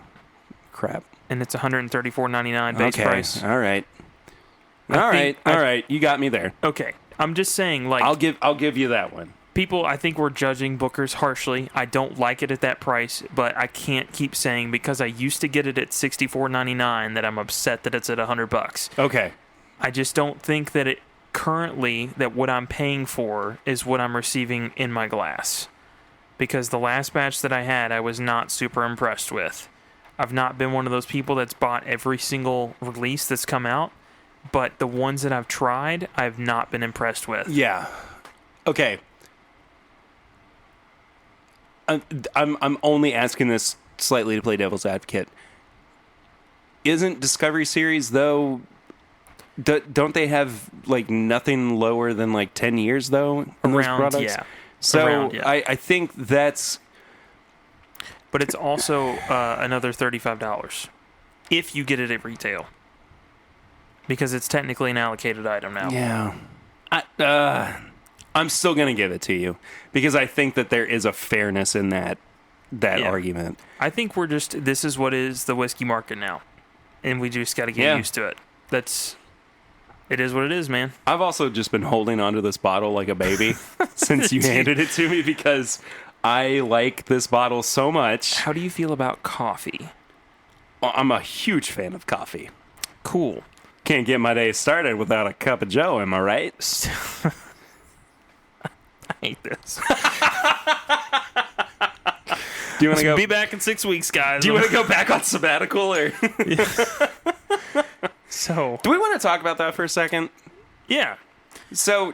crap. And it's $134.99 base price? All right. All right. You got me there. Okay. I'm just saying, like... I'll give you that one. People, I think, we're judging Booker's harshly. I don't like it at that price, but I can't keep saying because I used to get it at $64.99 that I'm upset that it's at $100. Okay. I just don't think that it currently, that what I'm paying for is what I'm receiving in my glass. Because the last batch that I had, I was not super impressed with. I've not been one of those people that's bought every single release that's come out, but the ones that I've tried, I've not been impressed with. Yeah. Okay. I'm only asking this slightly to play devil's advocate. Isn't Discovery Series, though... Don't they have like nothing lower than like 10 years though in those products? Yeah. So I think that's. But it's also another $35 if you get it at retail, because it's technically an allocated item now. Yeah. I'm still gonna give it to you because I think that there is a fairness in that argument. I think this is what is the whiskey market now, and we just got to get used to it. It is what it is, man. I've also just been holding onto this bottle like a baby since you handed it to me because I like this bottle so much. How do you feel about coffee? Well, I'm a huge fan of coffee. Cool. Can't get my day started without a cup of joe, am I right? I hate this. Do you want to go? Be back in 6 weeks, guys. Do you want to go back on sabbatical or? So, do we want to talk about that for a second? Yeah. So,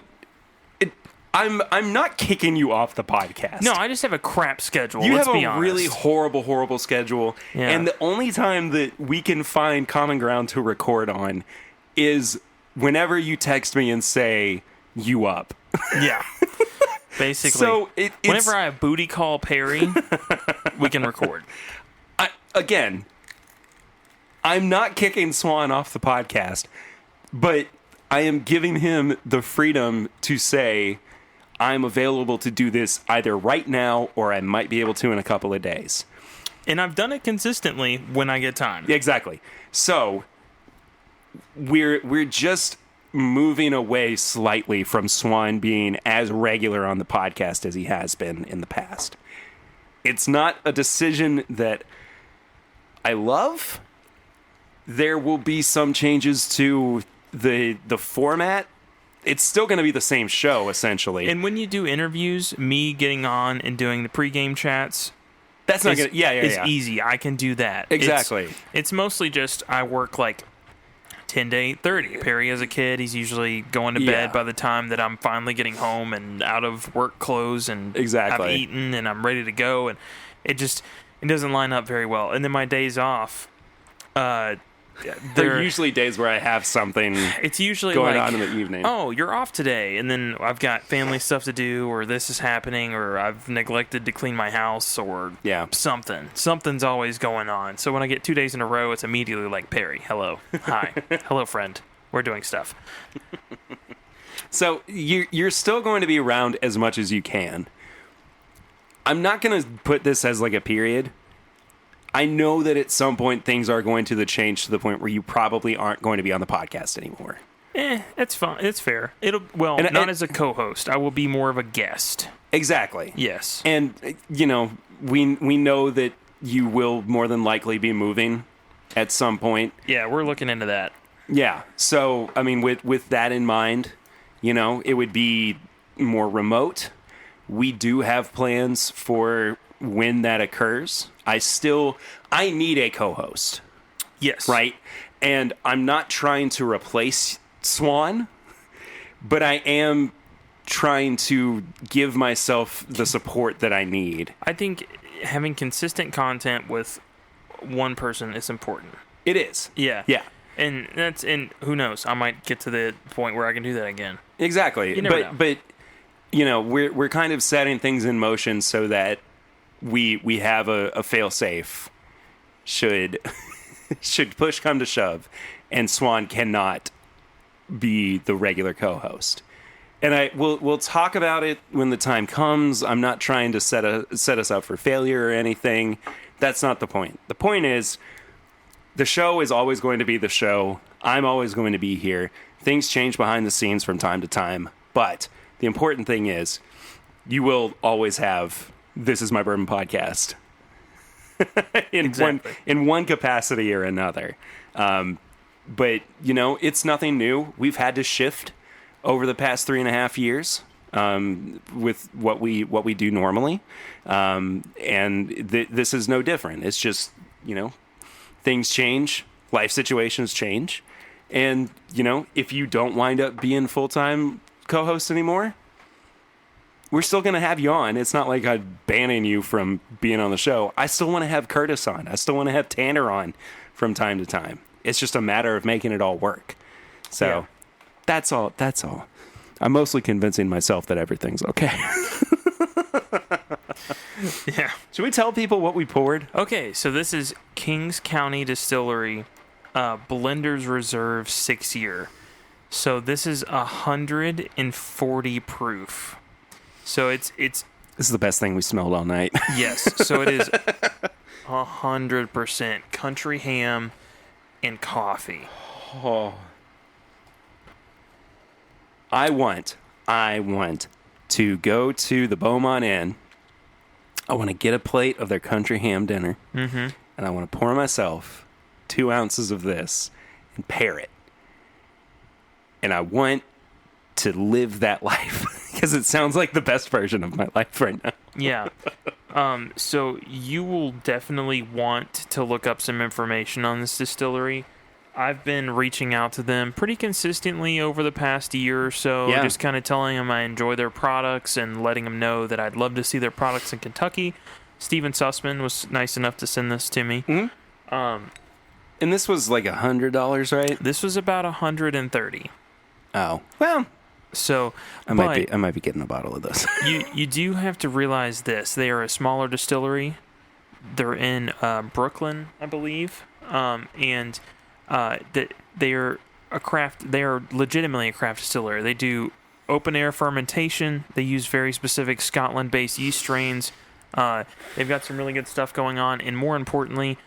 I'm not kicking you off the podcast. No, I just have a crap schedule. You Let's have be a honest. really horrible schedule, and the only time that we can find common ground to record on is whenever you text me and say you up. Yeah. Basically. So whenever I have booty call Perry, we can record. I'm not kicking Swan off the podcast, but I am giving him the freedom to say I'm available to do this either right now or I might be able to in a couple of days. And I've done it consistently when I get time. Exactly. So we're just moving away slightly from Swan being as regular on the podcast as he has been in the past. It's not a decision that I love. There will be some changes to the format. It's still going to be the same show, essentially. And when you do interviews, me getting on and doing the pregame chats, that's not going to... It's easy. I can do that. Exactly. It's mostly just I work like 10 to 8:30. Perry, as a kid, he's usually going to bed by the time that I'm finally getting home and out of work clothes and I've eaten and I'm ready to go. And it doesn't line up very well. And then my days off... there are usually days where I have something it's usually going on in the evening. Oh, you're off today, and then I've got family stuff to do, or this is happening, or I've neglected to clean my house, or something. Something's always going on. So when I get 2 days in a row, it's immediately like, Perry, hello, hi, hello, friend. We're doing stuff. So you're still going to be around as much as you can. I'm not going to put this as like a period. I know that at some point things are going to change to the point where you probably aren't going to be on the podcast anymore. That's fine. It's fair. Not as a co-host. I will be more of a guest. Exactly. Yes. And, we know that you will more than likely be moving at some point. Yeah, we're looking into that. Yeah. So, I mean, with that in mind, it would be more remote. We do have plans for when that occurs. I need a co-host. Yes. Right? And I'm not trying to replace Swan, but I am trying to give myself the support that I need. I think having consistent content with one person is important. It is. Yeah. Yeah. And who knows? I might get to the point where I can do that again. Exactly. You never know. But we're kind of setting things in motion so that we have a fail safe should push come to shove, and Swan cannot be the regular co-host. And we'll talk about it when the time comes. I'm not trying to set us up for failure or anything. That's not the point. The point is, the show is always going to be the show. I'm always going to be here. Things change behind the scenes from time to time. But the important thing is, you will always have This Is My Bourbon podcast in one capacity or another. But, it's nothing new. We've had to shift over the past 3.5 years with what we do normally. And this is no different. It's just, things change, life situations change. And, if you don't wind up being full-time co-host anymore, we're still going to have you on. It's not like I'm banning you from being on the show. I still want to have Curtis on. I still want to have Tanner on from time to time. It's just a matter of making it all work. So that's all. I'm mostly convincing myself that everything's okay. Yeah. Should we tell people what we poured? Okay, so this is Kings County Distillery Blender's Reserve 6-year. So this is 140 proof. So it's This is the best thing we smelled all night. Yes. So it is 100% country ham and coffee. Oh. I want to go to the Beaumont Inn. I want to get a plate of their country ham dinner. Mm-hmm. And I want to pour myself 2 ounces of this and pair it. And I want to live that life because it sounds like the best version of my life right now. Yeah. So you will definitely want to look up some information on this distillery. I've been reaching out to them pretty consistently over the past year or so, just kind of telling them I enjoy their products and letting them know that I'd love to see their products in Kentucky. Steven Sussman was nice enough to send this to me. Mm-hmm. And this was like $100, right? This was about $130. Oh, well. So I might be getting a bottle of this. you do have to realize this: they are a smaller distillery. They're in Brooklyn, I believe, and that they are a craft. They are legitimately a craft distillery. They do open air fermentation. They use very specific Scotland-based yeast strains. They've got some really good stuff going on, and more importantly,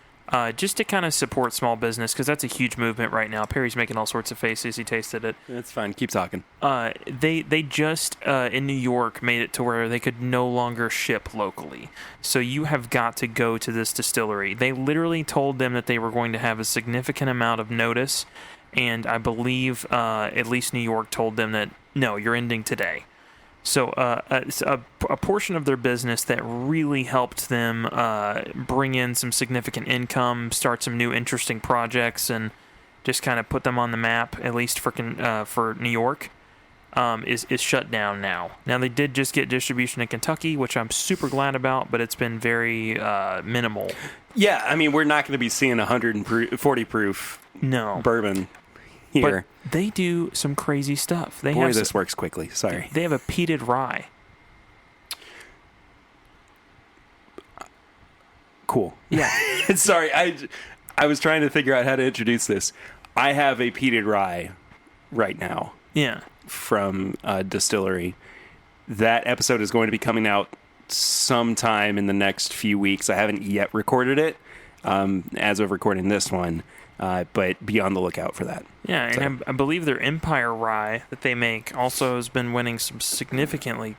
just to kind of support small business, because that's a huge movement right now. Perry's making all sorts of faces. He tasted it. That's fine. Keep talking. They just in New York made it to where they could no longer ship locally. So you have got to go to this distillery. They literally told them that they were going to have a significant amount of notice, and I believe at least New York told them that, no, you're ending today. So a portion of their business that really helped them bring in some significant income, start some new interesting projects, and just kind of put them on the map, at least for New York, is shut down now. Now, they did just get distribution in Kentucky, which I'm super glad about, but it's been very minimal. Yeah, I mean, we're not going to be seeing 140 proof bourbon here. But they do some crazy stuff. This works quickly. Sorry. They have a peated rye. Cool. Yeah. Sorry, I was trying to figure out how to introduce this. I have a peated rye right now. Yeah. From a distillery. That episode is going to be coming out sometime in the next few weeks. I haven't yet recorded it as of recording this one. But be on the lookout for that. Yeah, and I believe their Empire Rye that they make also has been winning some significantly,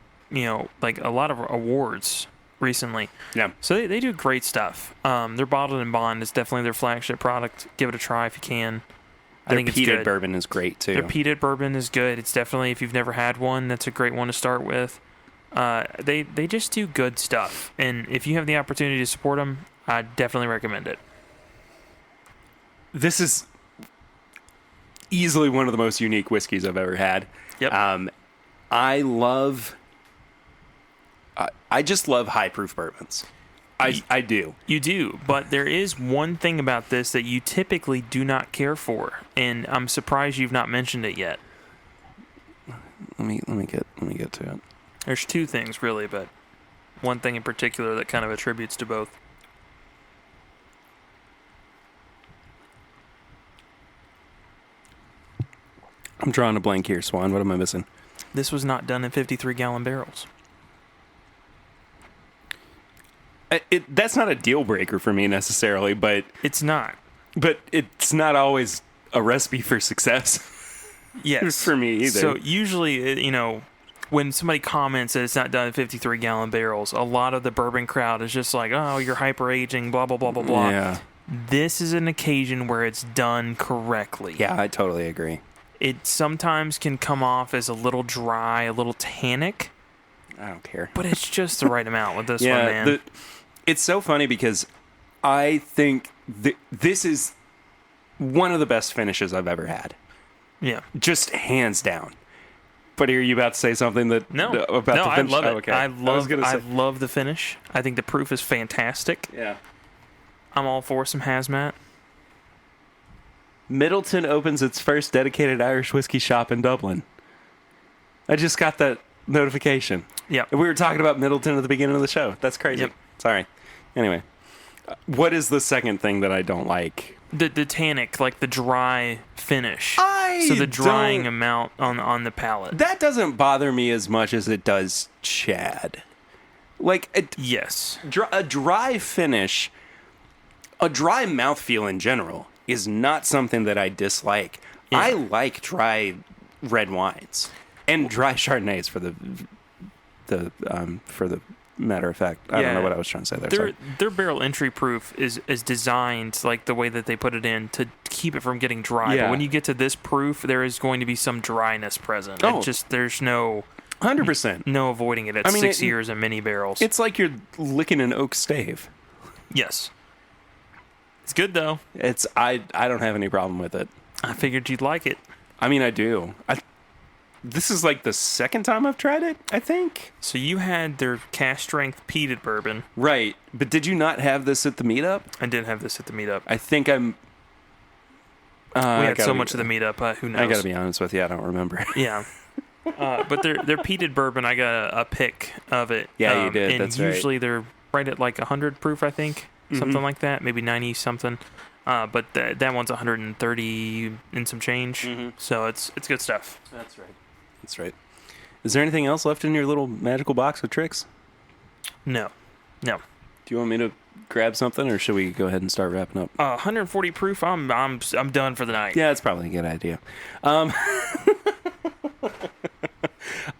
like a lot of awards recently. Yeah. So they do great stuff. Their Bottled and Bond is definitely their flagship product. Give it a try if you can. I think it's good. Their peated bourbon is great, too. Their peated bourbon is good. It's definitely, if you've never had one, that's a great one to start with. They just do good stuff. And if you have the opportunity to support them, I definitely recommend it. This is easily one of the most unique whiskeys I've ever had. Yep. I just love high proof bourbons. I do. You do, but there is one thing about this that you typically do not care for, and I'm surprised you've not mentioned it yet. Let me get to it. There's two things really, but one thing in particular that kind of attributes to both. I'm drawing a blank here, Swan. What am I missing? This was not done in 53-gallon barrels. That's not a deal breaker for me necessarily, but it's not. But it's not always a recipe for success. Yes, for me either. So usually, when somebody comments that it's not done in 53-gallon barrels, a lot of the bourbon crowd is just like, "Oh, you're hyper aging," blah blah blah blah blah. Yeah. This is an occasion where it's done correctly. Yeah, I totally agree. It sometimes can come off as a little dry, a little tannic. I don't care. But it's just the right amount with this one, man. It's so funny because I think this is one of the best finishes I've ever had. Yeah. Just hands down. But are you about to say something about the finish? I love it. Oh, okay. I love the finish. I think the proof is fantastic. Yeah. I'm all for some hazmat. Middleton opens its first dedicated Irish whiskey shop in Dublin. I just got that notification. Yeah. We were talking about Middleton at the beginning of the show. That's crazy. Yep. Sorry. Anyway, what is the second thing that I don't like? The tannic, like the dry finish. So the drying amount on the palate. That doesn't bother me as much as it does Chad. Yes. A dry finish, a dry mouthfeel in general is not something that I dislike. Yeah. I like dry red wines and dry Chardonnays for the matter of fact. I don't know what I was trying to say there. Their barrel entry proof is designed like the way that they put it in to keep it from getting dry. Yeah. But when you get to this proof, there is going to be some dryness present. Oh. There's no 100%. No avoiding it. It's 6 years in mini barrels. It's like you're licking an oak stave. Yes. It's good though. I don't have any problem with it. I figured you'd like it. I mean, I do. This is like the second time I've tried it, I think. So you had their cask strength peated bourbon. Right. But did you not have this at the meetup? I did have this at the meetup. I think I'm... we had so much of the meetup, who knows? I gotta be honest with you, I don't remember. Yeah. But their peated bourbon, I got a pick of it. Yeah, you did. And that's right. usually they're right at like 100 proof, I think. Something like that. Maybe 90 something. But that one's 130 and some change. Mm-hmm. So it's good stuff. That's right. That's right. Is there anything else left in your little magical box of tricks? No. Do you want me to grab something, or should we go ahead and start wrapping up? 140 proof. I'm done for the night. Yeah, that's probably a good idea.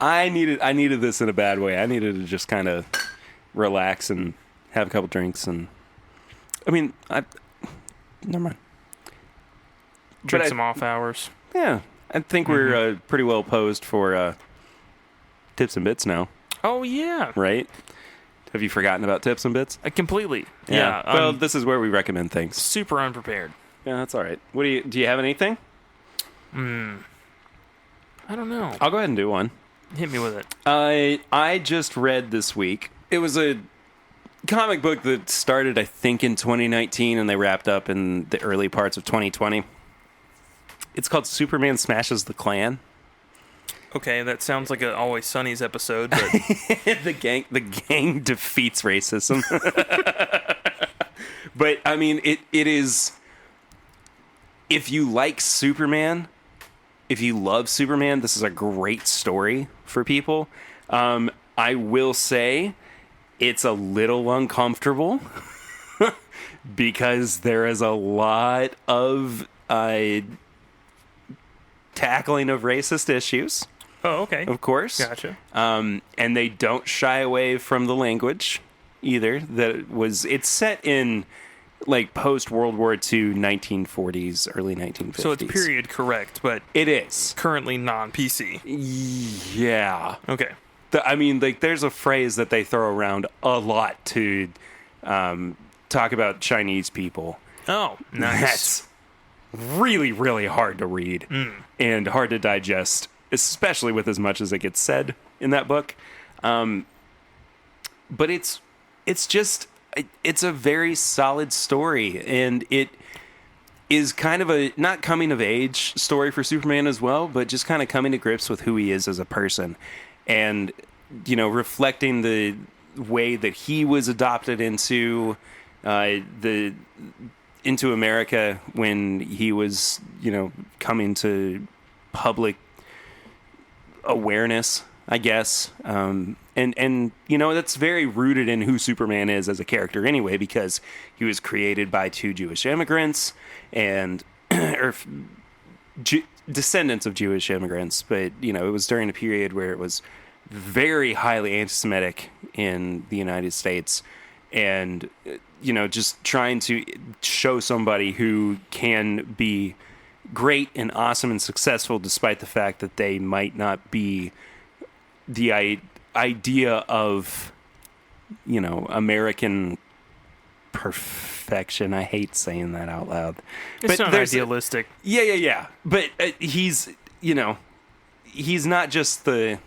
I needed this in a bad way. I needed to just kind of relax and have a couple drinks, and I mean, never mind. Drink some off hours. Yeah, I think we're pretty well posed for tips and bits now. Oh yeah, right. Have you forgotten about tips and bits? Completely. Yeah. Well, this is where we recommend things. Super unprepared. Yeah, that's all right. Do you have anything? I don't know. I'll go ahead and do one. Hit me with it. I just read this week. It was a comic book that started, I think, in 2019, and they wrapped up in the early parts of 2020. It's called Superman Smashes the Klan. Okay, that sounds like an Always Sunny's episode. But the gang defeats racism. But I mean, it is. If you like Superman, if you love Superman, this is a great story for people. I will say it's a little uncomfortable because there is a lot of tackling of racist issues. Oh, okay. Of course. Gotcha. And they don't shy away from the language either. It's set in like post World War II, 1940s, early 1950s. So it's period correct, but it is currently non-PC. Yeah. Okay. There's a phrase that they throw around a lot to talk about Chinese people. Oh, nice. That's really, really hard to read and hard to digest. especially with as much as it gets said in that book. But it's a very solid story, and it is kind of a not coming of age story for Superman as well, but just kind of coming to grips with who he is as a person, and reflecting the way that he was adopted into America when he was coming to public awareness, I guess. And that's very rooted in who Superman is as a character anyway, because he was created by two Jewish immigrants and descendants of Jewish immigrants. But, it was during a period where it was very highly anti-Semitic in the United States. And, just trying to show somebody who can be great and awesome and successful despite the fact that they might not be the idea of, American perfection. I hate saying that out loud. It's not idealistic. Yeah. But he's not just the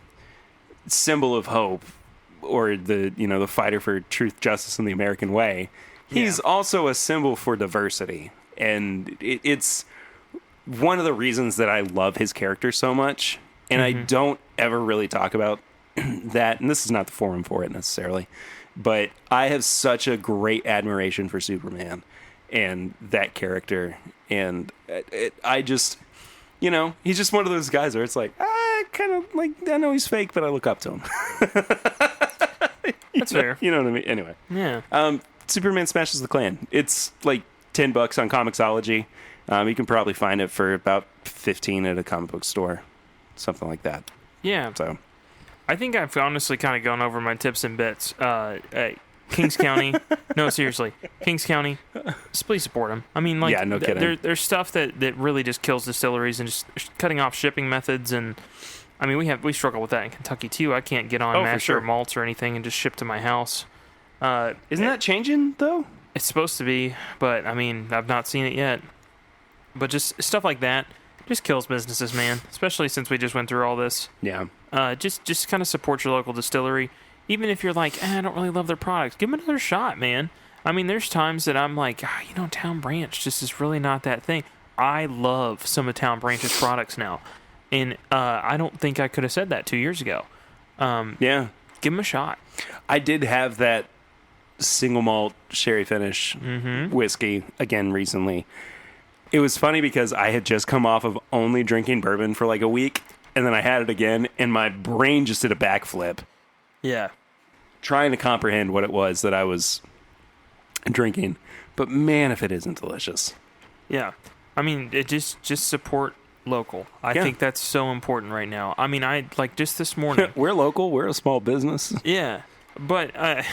symbol of hope or the fighter for truth, justice, and the American way. He's also a symbol for diversity. And it's one of the reasons that I love his character so much. And I don't ever really talk about that, and this is not the forum for it necessarily, but I have such a great admiration for Superman and that character, and I just, he's just one of those guys where it's like, kind of like, I know he's fake, but I look up to him. That's fair. You know what I mean? Anyway. Yeah. Superman Smashes the Klan. It's like $10 on Comixology. You can probably find it for about $15 at a comic book store. Something like that. Yeah. So, I think I've honestly kind of gone over my tips and bits. Kings County. No, seriously. Kings County. Just please support them. I mean, like, no kidding. There's stuff that really just kills distilleries and just cutting off shipping methods. And I mean, we struggle with that in Kentucky too. I can't get on master malts or anything and just ship to my house. Isn't that changing though? It's supposed to be, but I mean, I've not seen it yet. But just stuff like that just kills businesses, man. Especially since we just went through all this. Yeah. Just kind of support your local distillery. Even if you're like, I don't really love their products, give them another shot, man. I mean, there's times that I'm like, Town Branch just is really not that thing. I love some of Town Branch's products now. And I don't think I could have said that 2 years ago. Yeah. Give them a shot. I did have that single malt sherry finish whiskey again recently. It was funny because I had just come off of only drinking bourbon for like a week, and then I had it again, and my brain just did a backflip. Yeah. Trying to comprehend what it was that I was drinking. But man, if it isn't delicious. Yeah. I mean, it just support local. I think that's so important right now. I mean, just this morning. We're local. We're a small business. Yeah. But, I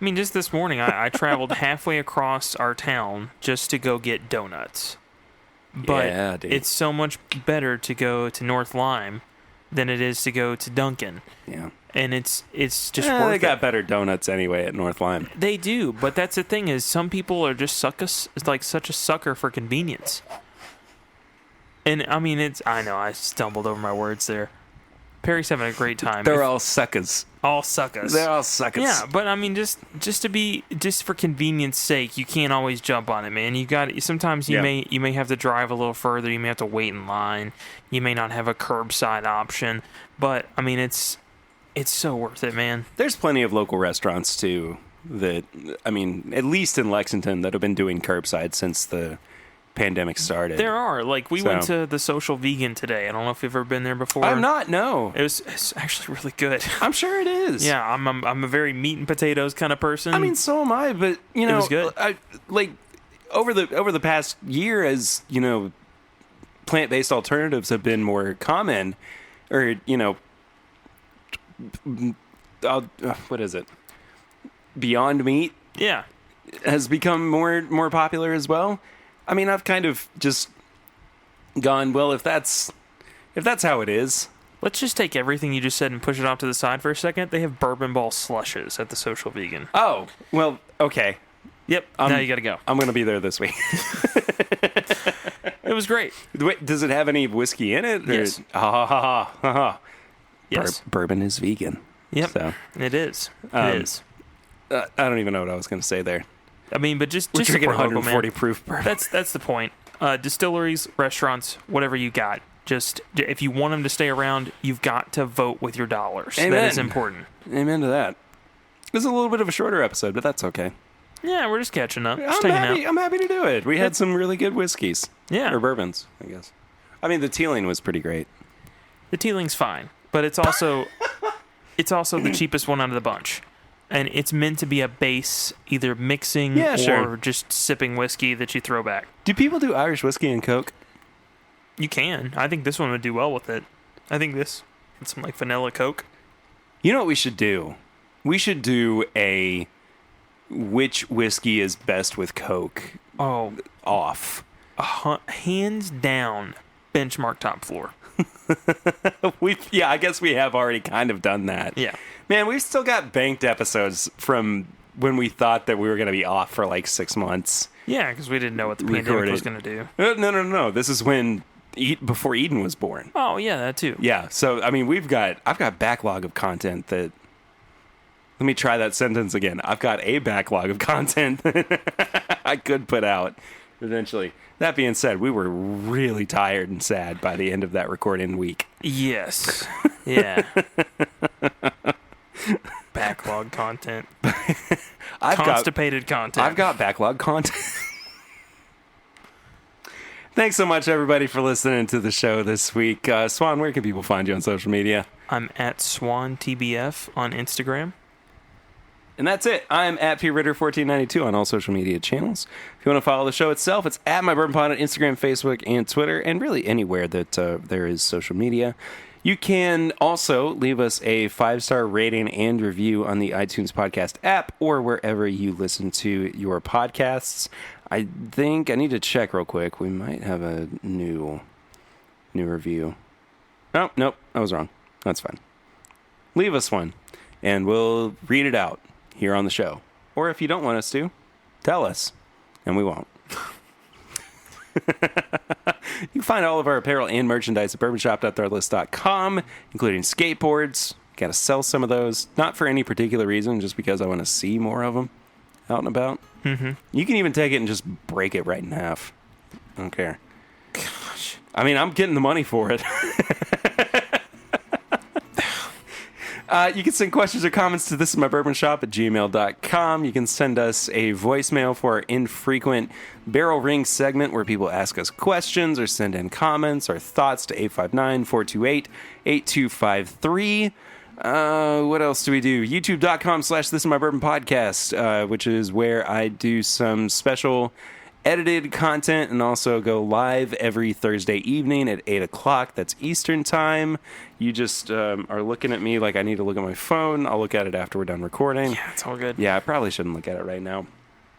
mean, just this morning, I traveled halfway across our town just to go get donuts. But it's so much better to go to North Lime than it is to go to Dunkin'. Yeah. And it's just worth it. They got better donuts anyway at North Lime. They do, but that's the thing is some people are just such a sucker for convenience. And I mean, I know I stumbled over my words there. Perry's having a great time. They're all suckers. All suckers. They're all suckers. Yeah, but I mean, just for convenience sake, you can't always jump on it, man. Sometimes you may have to drive a little further. You may have to wait in line. You may not have a curbside option, but I mean, it's so worth it, man. There's plenty of local restaurants too that, I mean, at least in Lexington, that have been doing curbside since the pandemic started. There are. Like, we went to the Social Vegan today. I don't know if you've ever been there before. I'm not, no. It's actually really good. I'm sure it is. Yeah, I'm a very meat and potatoes kind of person. I mean, so am I, but, it was good. Over the past year, as, plant-based alternatives have been more common, or, what is it? Beyond Meat? Yeah. Has become more popular as well. I mean, I've kind of just gone, well, if that's how it is. Let's just take everything you just said and push it off to the side for a second. They have bourbon ball slushes at the Social Vegan. Oh, well, okay. Yep. Now you got to go. I'm going to be there this week. was great. Wait, does it have any whiskey in it? Yes. Yes. Bourbon is vegan. Yep. So, it is. It is. I don't even know what I was going to say there. I mean, but just drinking support local, 140 man. proof bourbon. That's the point. Distilleries, restaurants, whatever you got. Just if you want them to stay around, you've got to vote with your dollars. Amen. That is important. Amen to that. This is a little bit of a shorter episode, but that's okay. Yeah, we're just catching up. Just hanging out. I'm happy to do it. We had some really good whiskeys. Yeah. Or bourbons, I guess. I mean, the Teeling was pretty great. The Teeling's fine, but it's also the cheapest one out of the bunch. And it's meant to be a base, either mixing or just sipping whiskey that you throw back. Do people do Irish whiskey and Coke? You can. I think this one would do well with it. I think this and some like vanilla Coke. You know what we should do? We should do a which whiskey is best with Coke off. Hands down, benchmark top floor. I guess we have already kind of done that. Yeah. Man, we've still got banked episodes from when we thought that we were going to be off for like 6 months. Yeah, because we didn't know what the pandemic was going to do. No. This is before Eden was born. Oh, yeah, that too. Yeah, so, I mean, I've got backlog of content that... Let me try that sentence again. I've got a backlog of content that I could put out eventually. That being said, we were really tired and sad by the end of that recording week. Yes. Yeah. Backlog content. Constipated content. I've got backlog content. Thanks so much, everybody, for listening to the show this week. Swan, where can people find you on social media? I'm at SwanTBF on Instagram. And that's it. I'm at PRitter1492 on all social media channels. If you want to follow the show itself, it's at My Bourbon Pod on Instagram, Facebook, and Twitter, and really anywhere that there is social media. You can also leave us a 5-star rating and review on the iTunes podcast app or wherever you listen to your podcasts. I think I need to check real quick. We might have a new review. Oh, nope, I was wrong. That's fine. Leave us one, and we'll read it out here on the show. Or if you don't want us to, tell us, and we won't. You can find all of our apparel and merchandise at bourbonshop.threadless.com, including skateboards. Got to sell some of those, not for any particular reason, just because I want to see more of them out and about. Mm-hmm. You can even take it and just break it right in half. I don't care. Gosh. I mean, I'm getting the money for it. You can send questions or comments to thisismybourbonshop@gmail.com. You can send us a voicemail for our infrequent barrel ring segment where people ask us questions or send in comments or thoughts to 859-428-8253. What else do we do? YouTube.com/thisismybourbonpodcast, which is where I do some special edited content and also go live every Thursday evening at 8 o'clock. That's Eastern time. You just are looking at me like I need to look at my phone. I'll look at it after we're done recording. Yeah, it's all good. Yeah, I probably shouldn't look at it right now.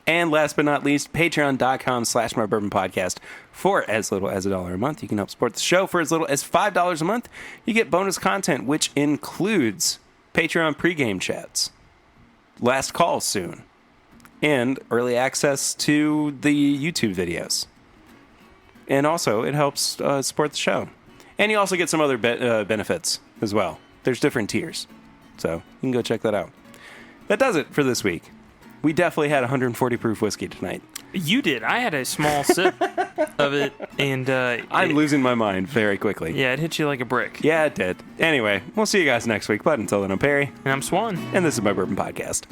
And last but not least, patreon.com/mybourbonpodcast. For as little as $1 a month, you can help support the show. For as little as $5 a month, you get bonus content, which includes Patreon pregame chats, last call soon, and early access to the YouTube videos. And also, it helps support the show. And you also get some other benefits as well. There's different tiers. So you can go check that out. That does it for this week. We definitely had 140 proof whiskey tonight. You did. I had a small sip of it, and I'm losing my mind very quickly. Yeah, it hit you like a brick. Yeah, it did. Anyway, we'll see you guys next week. But until then, I'm Perry. And I'm Swan. And this is My Bourbon Podcast.